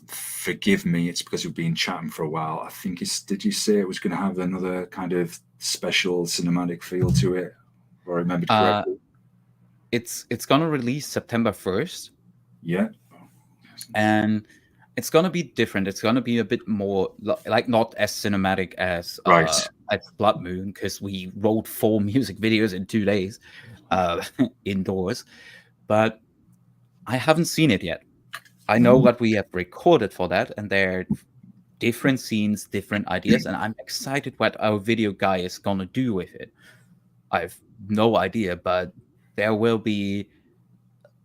forgive me, it's because we've been chatting for a while. I think did you say it was going to have another kind of special cinematic feel to it? Or I remembered correctly? It's going to release September 1st. Yeah. And it's going to be different. It's going to be a bit more like not as cinematic as Bloodmoon, because we wrote 4 music videos in 2 days indoors. But I haven't seen it yet. I know what we have recorded for that, and they're different scenes, different ideas, and I'm excited what our video guy is going to do with it. I have no idea, but there will be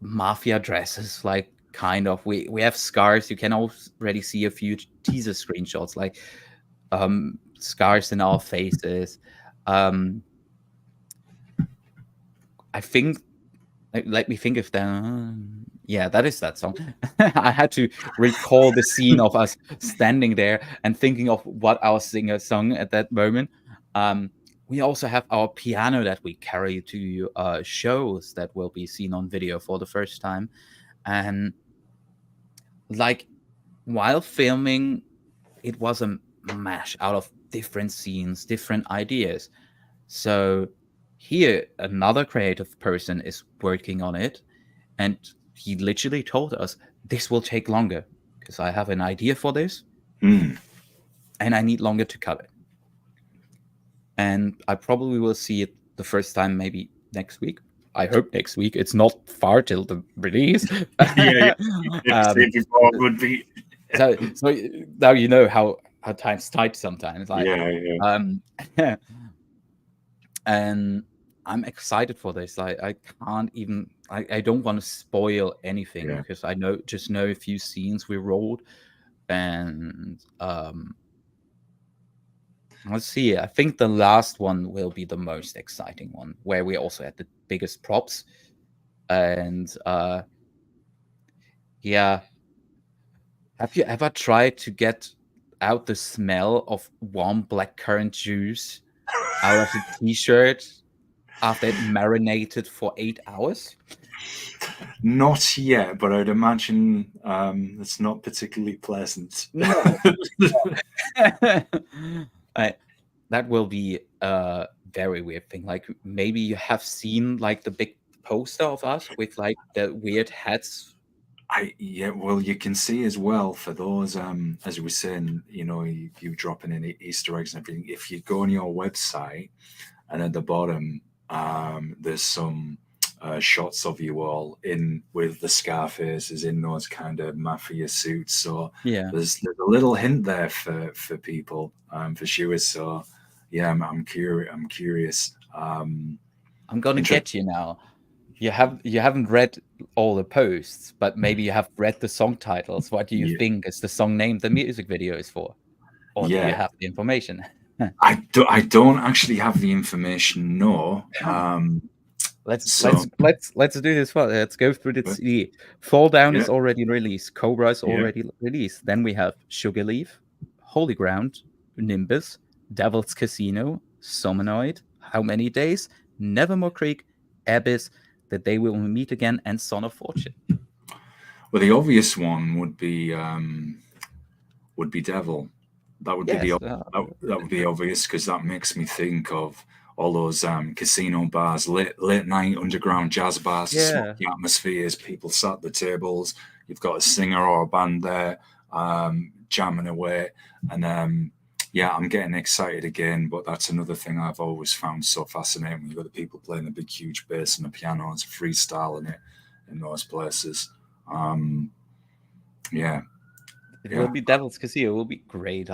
mafia dresses, like, kind of. We have scars. You can already see a few teaser screenshots, like scars in our faces. I think, let me think if that. Yeah, that is that song. I had to recall the scene of us standing there and thinking of what our singer sung at that moment. We also have our piano that we carry to shows that will be seen on video for the first time. And like, while filming, it was a mash out of different scenes, different ideas. So here, another creative person is working on it, and he literally told us this will take longer because I have an idea for this, and I need longer to cut it. And I probably will see it the first time maybe next week. I hope next week. It's not far till the release. Yeah. Before would be. So now you know how time's tight sometimes. Like, Yeah. And I'm excited for this. I can't even. I don't want to spoil anything because I just know a few scenes we rolled, and let's see. I think the last one will be the most exciting one, where we also had the biggest props, and yeah. Have you ever tried to get out the smell of warm blackcurrant juice out of the t-shirt after it marinated for 8 hours? Not yet, but I'd imagine it's not particularly pleasant. No. That will be a very weird thing. Like maybe you have seen like the big poster of us with like the weird hats. Well, you can see as well for those, as we were saying, you dropping in Easter eggs and everything. If you go on your website and at the bottom, there's some shots of you all in with the Scarfaces in those kind of mafia suits. So Yeah, there's a little hint there for people, for sure. So yeah, I'm curious. I'm gonna get you now. You haven't read all the posts, but maybe you have read the song titles. What do you think is the song name the music video is for? Or do you have the information? I don't actually have the information. No. Let's do this. Let's go through the CD. Fall Down is already released. Cobra is already released. Then we have Sugar Leaf, Holy Ground, Nimbus, Devil's Casino, Somanoid, How Many Days, Nevermore Creek, Abyss, The Day We Will Meet Again, and Son of Fortune. Well, the obvious one would be Devil. That would be that would be obvious because that makes me think of all those casino bars, late night underground jazz bars, smoky atmospheres, people sat at the tables. You've got a singer or a band there jamming away, and I'm getting excited again. But that's another thing I've always found so fascinating when you've got the people playing the big, huge bass and the piano, it's freestyling it in those places. It will be Devil's Casino. It will be great.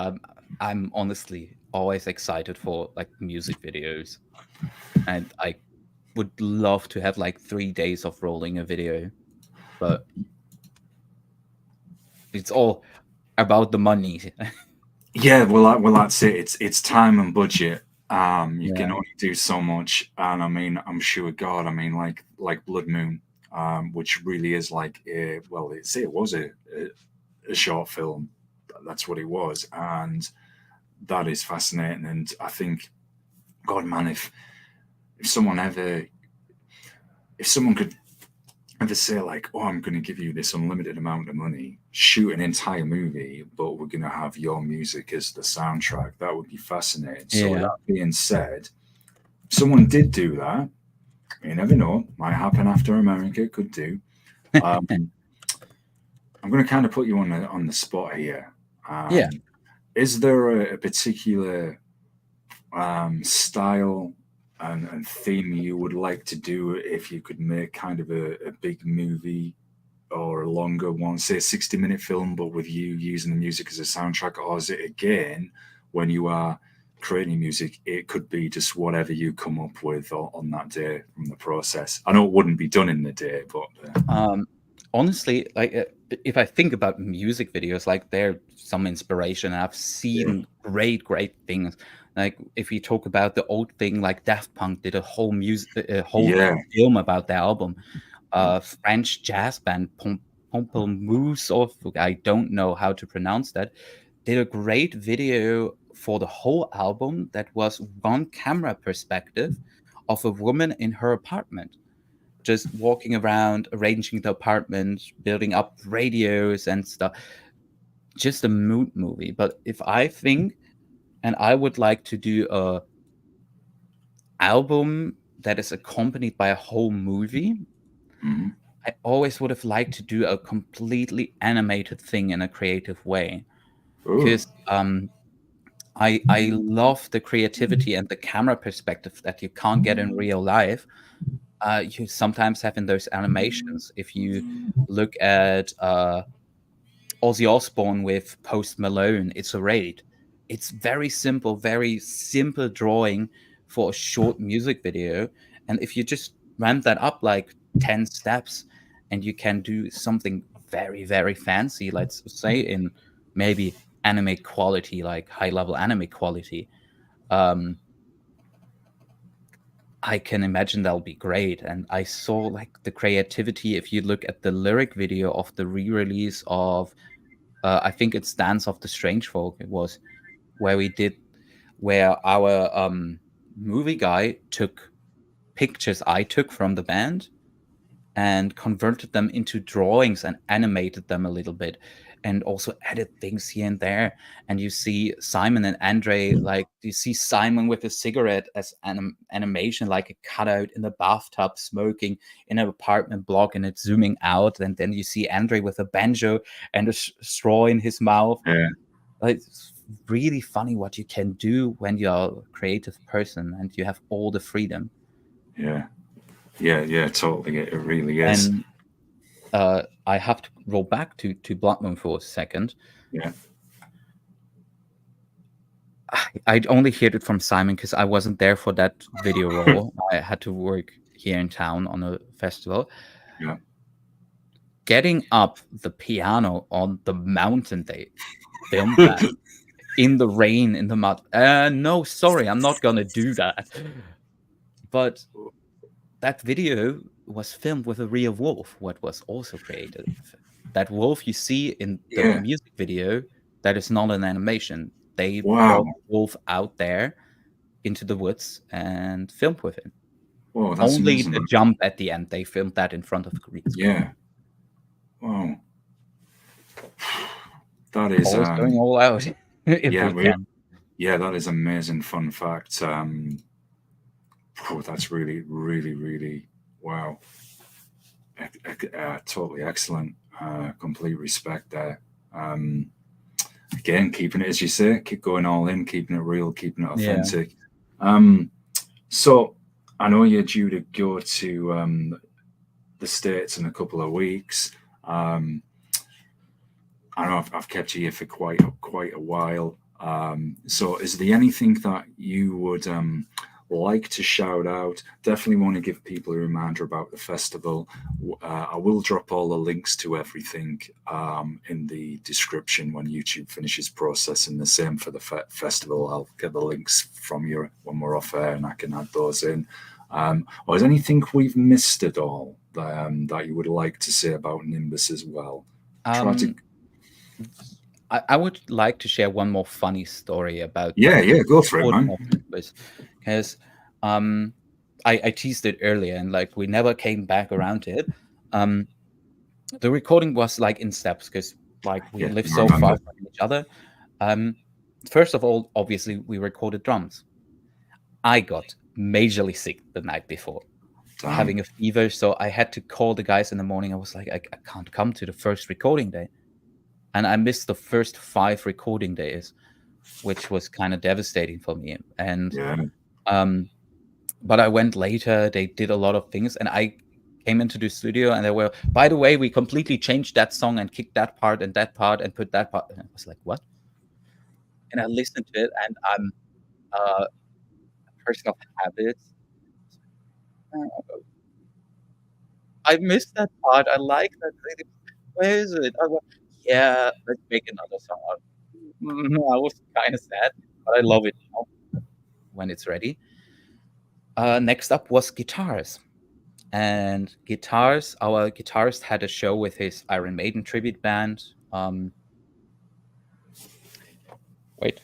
I'm honestly always excited for like music videos, and I would love to have like 3 days of rolling a video, but it's all about the money. Well, that's it. It's time and budget. You can only do so much, and I mean, I'm sure God, I mean, like Bloodmoon, which really is like it was a short film. That's what it was, and that is fascinating. And I think, God, man, if someone could ever say like, oh, I'm going to give you this unlimited amount of money, shoot an entire movie, but we're going to have your music as the soundtrack, that would be fascinating. So with that being said, if someone did do that, you never know, might happen after America, could do. I'm going to kind of put you on the spot here. Is there a particular style and theme you would like to do if you could make kind of a big movie or a longer one, say a 60-minute film, but with you using the music as a soundtrack? Or is it, again, when you are creating music, it could be just whatever you come up with on that day from the process? I know it wouldn't be done in the day, but honestly, like if I think about music videos, like there's some inspiration. I've seen great things. Like if you talk about the old thing, like Daft Punk did a whole film about the album. French jazz band Pamplemousse, or I don't know how to pronounce that, did a great video for the whole album that was one camera perspective of a woman in her apartment, just walking around, arranging the apartment, building up radios and stuff. Just a mood movie. But if I think, and I would like to do album that is accompanied by a whole movie, I always would have liked to do a completely animated thing in a creative way, because I love the creativity and the camera perspective that you can't get in real life. You sometimes have in those animations. If you look at Ozzy Osbourne with Post Malone, It's a Raid. It's very simple drawing for a short music video. And if you just ramp that up like 10 steps, and you can do something very, very fancy, let's say in maybe anime quality, like high-level anime quality, I can imagine that'll be great. And I saw like the creativity. If you look at the lyric video of the re-release of I think it's Dance of the Strange Folk, it was, where our movie guy took pictures I took from the band and converted them into drawings and animated them a little bit, and also added things here and there. And you see Simon and Andre, like you see Simon with a cigarette as animation, like a cutout in the bathtub smoking in an apartment block, and it's zooming out. And then you see Andre with a banjo and a straw in his mouth. Yeah. Like, it's really funny what you can do when you're a creative person and you have all the freedom. Yeah, totally. It really is. And I have to roll back to Bloodmoon for a second. Yeah. I'd only heard it from Simon because I wasn't there for that video roll. I had to work here in town on a festival. Yeah. Getting up the piano on the mountain, they filmed that in the rain, in the mud. No, sorry, I'm not gonna do that. But that video was filmed with a real wolf, what was also created. That wolf you see in the music video, that is not an animation. They brought the wolf out there into the woods and filmed with him. Whoa, that's only amazing. The jump at the end, they filmed that in front of the green screen. Yeah. Wow. That is going all out. Yeah, that is amazing. Fun fact. That's really, really, really wow. Totally excellent. Complete respect there. Again, keeping it, as you say, keep going all in, keeping it real, keeping it authentic. So I know you're due to go to the States in a couple of weeks. I know I've kept you here for quite a while. So is there anything that you would like to shout out? Definitely want to give people a reminder about the festival. I will drop all the links to everything in the description when YouTube finishes processing. The same for the festival. I'll get the links from you when we're off air and I can add those in. Or is anything we've missed at all that you would like to say about Nimbus as well? I would like to share one more funny story about go for it, man. Because I teased it earlier and like we never came back around to it. The recording was like in steps because like we live so far from each other. First of all, obviously we recorded drums. I got majorly sick the night before, having a fever, so I had to call the guys in the morning. I was like, I can't come to the first recording day. And I missed the first 5 recording days, which was kind of devastating for me. And but I went later. They did a lot of things, and I came into the studio, and they were, by the way, we completely changed that song and kicked that part and put that part. And I was like, what? And I listened to it, and I'm a person of habits. I missed that part. I like that. Where is it? I went, yeah, let's make another song. I was kind of sad, but I love it now when it's ready. Next up was guitars. And guitars, our guitarist had a show with his Iron Maiden tribute band. Wait.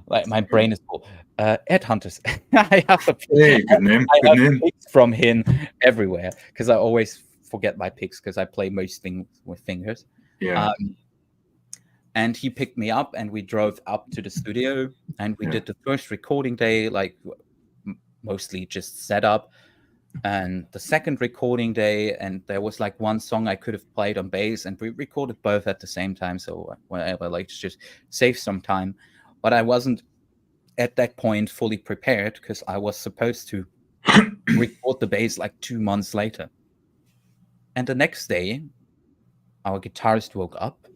Like my brain is full. Ed Hunters. I have a picks from him everywhere because I always forget my picks because I play most things with fingers. And he picked me up and we drove up to the studio and we did the first recording day like mostly just set up. And the second recording day, and there was like one song I could have played on bass, and we recorded both at the same time. So whatever, like just save some time. But I wasn't at that point fully prepared because I was supposed to record the bass like 2 months later. And the next day, our guitarist woke up,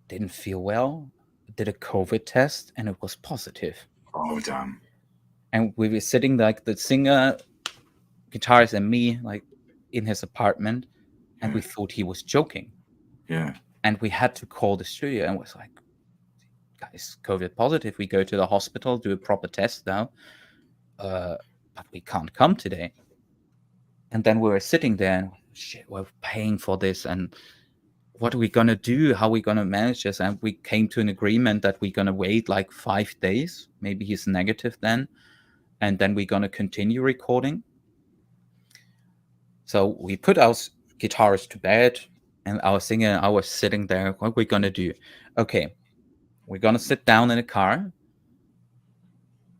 didn't feel well, did a COVID test, and it was positive. Oh, damn. And we were sitting, like the singer, guitarist, and me, like in his apartment, and we thought he was joking. Yeah. And we had to call the studio and was like, guys, COVID positive. We go to the hospital, do a proper test now, but we can't come today. And then we were sitting there and shit, we're paying for this, and what are we gonna do? How are we gonna manage this? And we came to an agreement that we're gonna wait like 5 days. Maybe he's negative then, and then we're gonna continue recording. So we put our guitarist to bed, and our singer and I was sitting there. What are we gonna do? Okay, we're gonna sit down in a car,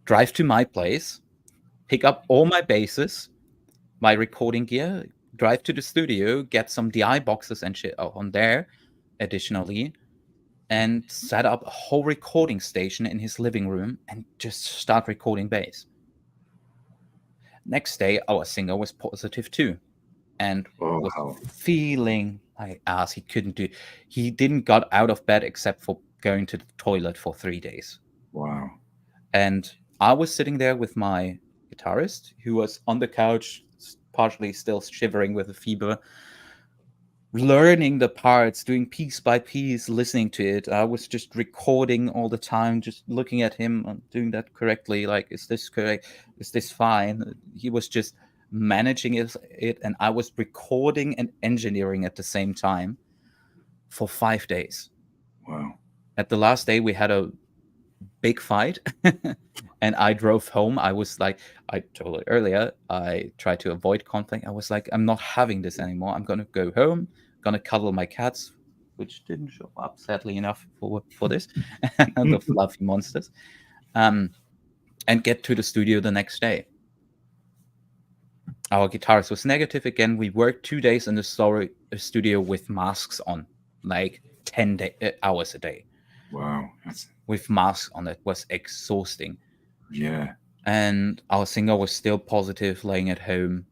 drive to my place, pick up all my basses, my recording gear, drive to the studio, get some DI boxes and shit on there additionally, and set up a whole recording station in his living room and just start recording bass. Next day, our singer was positive too, and was feeling like ass. He didn't got out of bed except for going to the toilet for 3 days. Wow. And I was sitting there with my guitarist, who was on the couch, partially still shivering with a fever, learning the parts, doing piece by piece, listening to it. I was just recording all the time, just looking at him, doing that correctly. Like, is this correct? Is this fine? He was just managing it, and I was recording and engineering at the same time for 5 days. Wow. At the last day, we had a big fight and I drove home. I was like, I told you earlier, I tried to avoid conflict. I was like, I'm not having this anymore. I'm gonna go home, gonna cuddle my cats, which didn't show up sadly enough for this, the fluffy monsters, and get to the studio the next day. Our guitarist was negative again. We worked 2 days in the studio with masks on, like 10 hours a day. Wow. With masks on. It was exhausting. Yeah. And our singer was still positive, laying at home,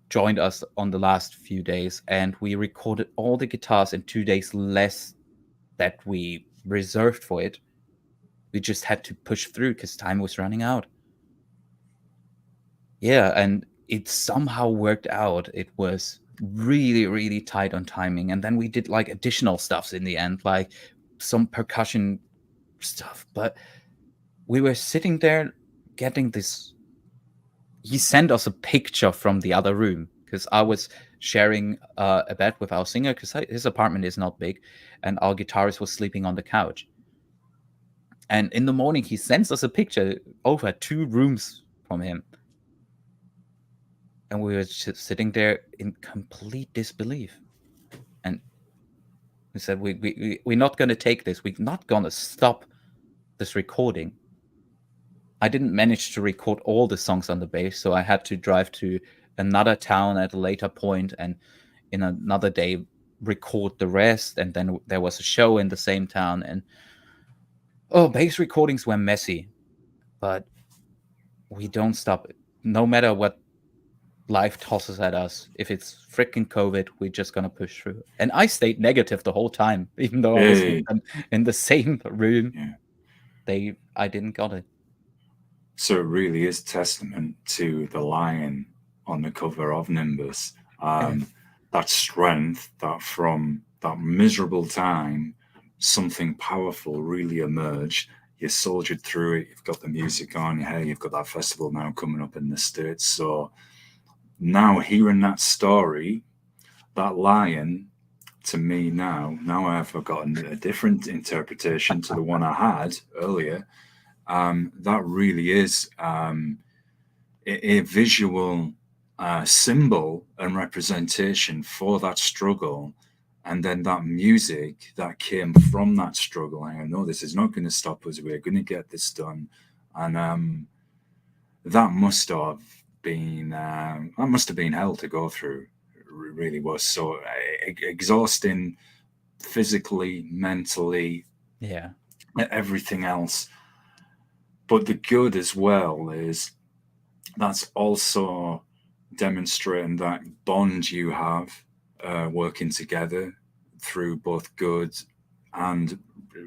joined us on the last few days, and we recorded all the guitars in 2 days less that we reserved for it. We just had to push through because time was running out. Yeah, and it somehow worked out. It was really, really tight on timing. And then we did like additional stuffs in the end, like some percussion stuff. But we were sitting there getting this. He sent us a picture from the other room because I was sharing a bed with our singer because his apartment is not big, and our guitarist was sleeping on the couch. And in the morning, he sends us a picture over 2 rooms from him. And we were just sitting there in complete disbelief. And we said, we're not going to take this. We're not going to stop this recording. I didn't manage to record all the songs on the bass, so I had to drive to another town at a later point and in another day record the rest. And then there was a show in the same town. And bass recordings were messy, but we don't stop it. No matter what life tosses at us, if it's freaking COVID, we're just gonna push through. And I stayed negative the whole time, even though I was with them in the same room. Yeah. I didn't got it. So it really is testament to the lion on the cover of Nimbus. That strength, that from that miserable time, something powerful really emerged. You soldiered through it. You've got the music on. Hey, you've got that festival now coming up in the States. So now hearing that story, that lion, to me now I've gotten a different interpretation to the one I had earlier. That really is a visual symbol and representation for that struggle, and then that music that came from that struggle. I know this is not going to stop us. We're going to get this done, and that must have been hell to go through. It really was so exhausting, physically, mentally, everything else. But the good as well is that's also demonstrating that bond you have working together through both good and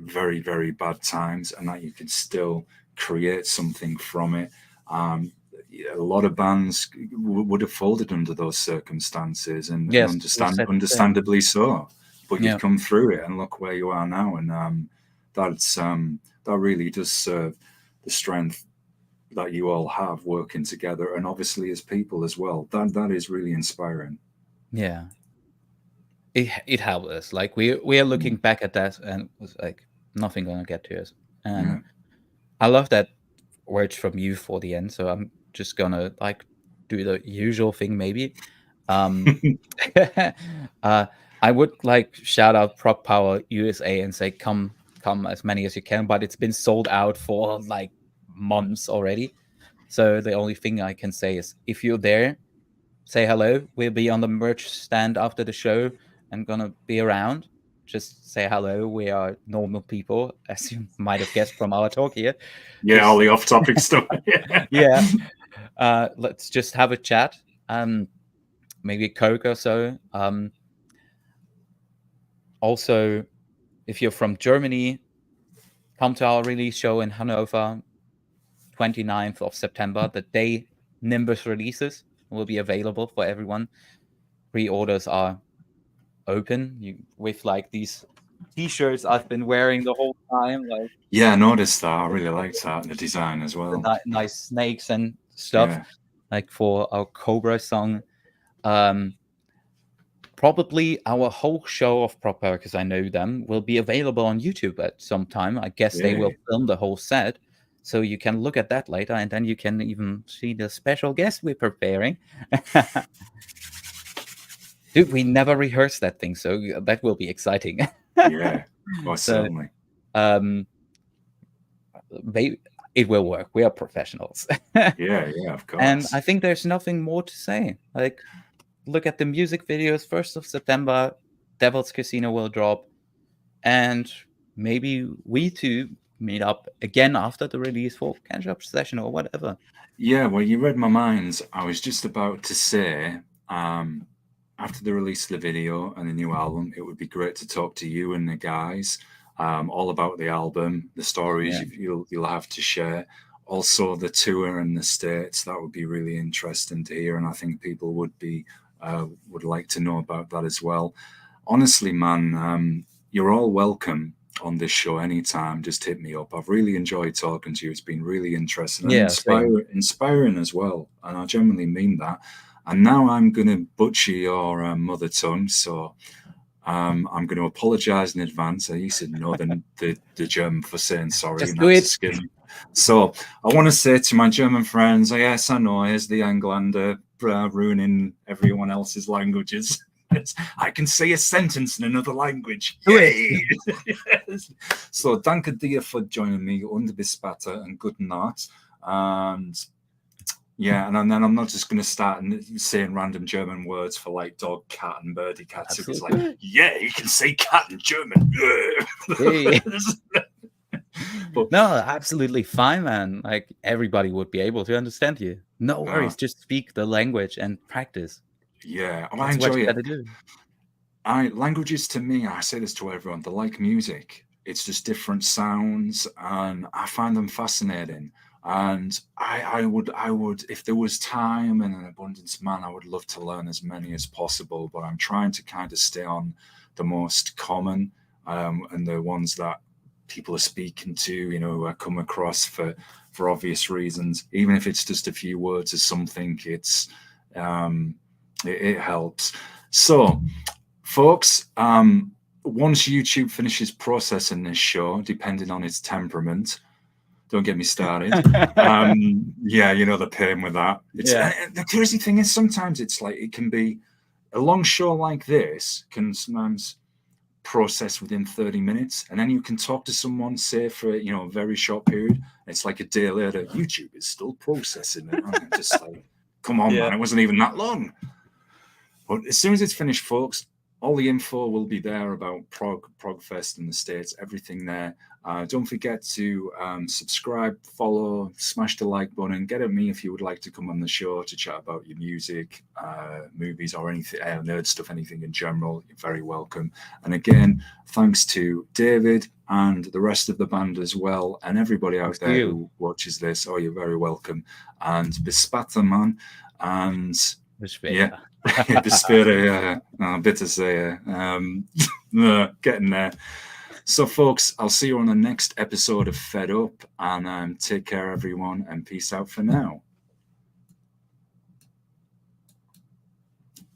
very, very bad times, and that you can still create something from it. A lot of bands would have folded under those circumstances, and understandably so. But you've come through it, and look where you are now. And that really does serve the strength that you all have working together, and obviously as people as well. That is really inspiring. Yeah, it helped us. Like we are looking back at that, and it was like nothing gonna get to us. And I love that words from you for the end. So I'm just gonna like do the usual thing, maybe. I would like shout out Prog Power USA and say come as many as you can, but it's been sold out for like months already. So the only thing I can say is if you're there, say hello. We'll be on the merch stand after the show and gonna be around. Just say hello. We are normal people, as you might have guessed from our talk here. Yeah, all the off-topic stuff. Yeah. Let's just have a chat. Maybe a Coke or so. Also, if you're from Germany, come to our release show in Hannover, 29th of September, the day Nimbus releases. Will be available for everyone. Pre-orders are open. With like these T-shirts I've been wearing the whole time. Like, yeah, I noticed that. I really liked that, the design as well. The nice snakes and stuff, like for our Cobra song. Probably our whole show of ProgPower, because I know them, will be available on YouTube at some time. I guess they will film the whole set. So you can look at that later, and then you can even see the special guest we're preparing. Dude, we never rehearsed that thing, so that will be exciting. Yeah, most certainly. It will work. We are professionals. Yeah, of course. And I think there's nothing more to say. Like, look at the music videos. 1st of September, Devil's Casino will drop. And maybe we two meet up again after the release for a catch-up session or whatever. Yeah, well, you read my mind. I was just about to say, after the release of the video and the new album, it would be great to talk to you and the guys all about the album, the stories you'll have to share. Also, the tour in the States, that would be really interesting to hear, and I think people would like to know about that as well. Honestly, man, you're all welcome on this show anytime. Just hit me up. I've really enjoyed talking to you. It's been really interesting and inspiring as well, and I genuinely mean that. And now I'm going to butcher your mother tongue, so I'm going to apologize in advance. I used to know the German for saying sorry. Just do it. So I want to say to my German friends, yes, I know, here's the Englander ruining everyone else's languages. I can say a sentence in another language. Yay! Yes. So danke dir for joining me, und bis später, and good night. And yeah, and then I'm not just going to start saying random German words for like dog, cat, and birdie cats. It's like, yeah, you can say cat in German. Hey. No, absolutely fine, man. Like everybody would be able to understand you. No worries. Just speak the language and practice. Yeah, I enjoy it. Languages to me, I say this to everyone, they're like music. It's just different sounds, and I find them fascinating. And I would, if there was time and an abundance, man, I would love to learn as many as possible. But I'm trying to kind of stay on the most common and the ones that people are speaking to, I come across for obvious reasons. Even if it's just a few words or something, it helps. So, folks, once YouTube finishes processing this show, depending on its temperament, don't get me started. Yeah, the pain with that. The crazy thing is sometimes it's like it can be a long show like this can sometimes process within 30 minutes, and then you can talk to someone, say for a very short period. It's like a day later, YouTube is still processing it. I'm just like, come on, man, it wasn't even that long. But as soon as it's finished, folks, all the info will be there about ProgFest in the States, everything there. Don't forget to subscribe, follow, smash the like button. Get at me if you would like to come on the show to chat about your music, movies, or anything, nerd stuff, anything in general. You're very welcome. And again, thanks to David and the rest of the band as well, and everybody out there who watches this. Oh, you're very welcome. And bespata, man. And Bespata. Bespata, yeah. Bit to say, getting there. So, folks, I'll see you on the next episode of Fed Up, and take care, everyone, and peace out for now.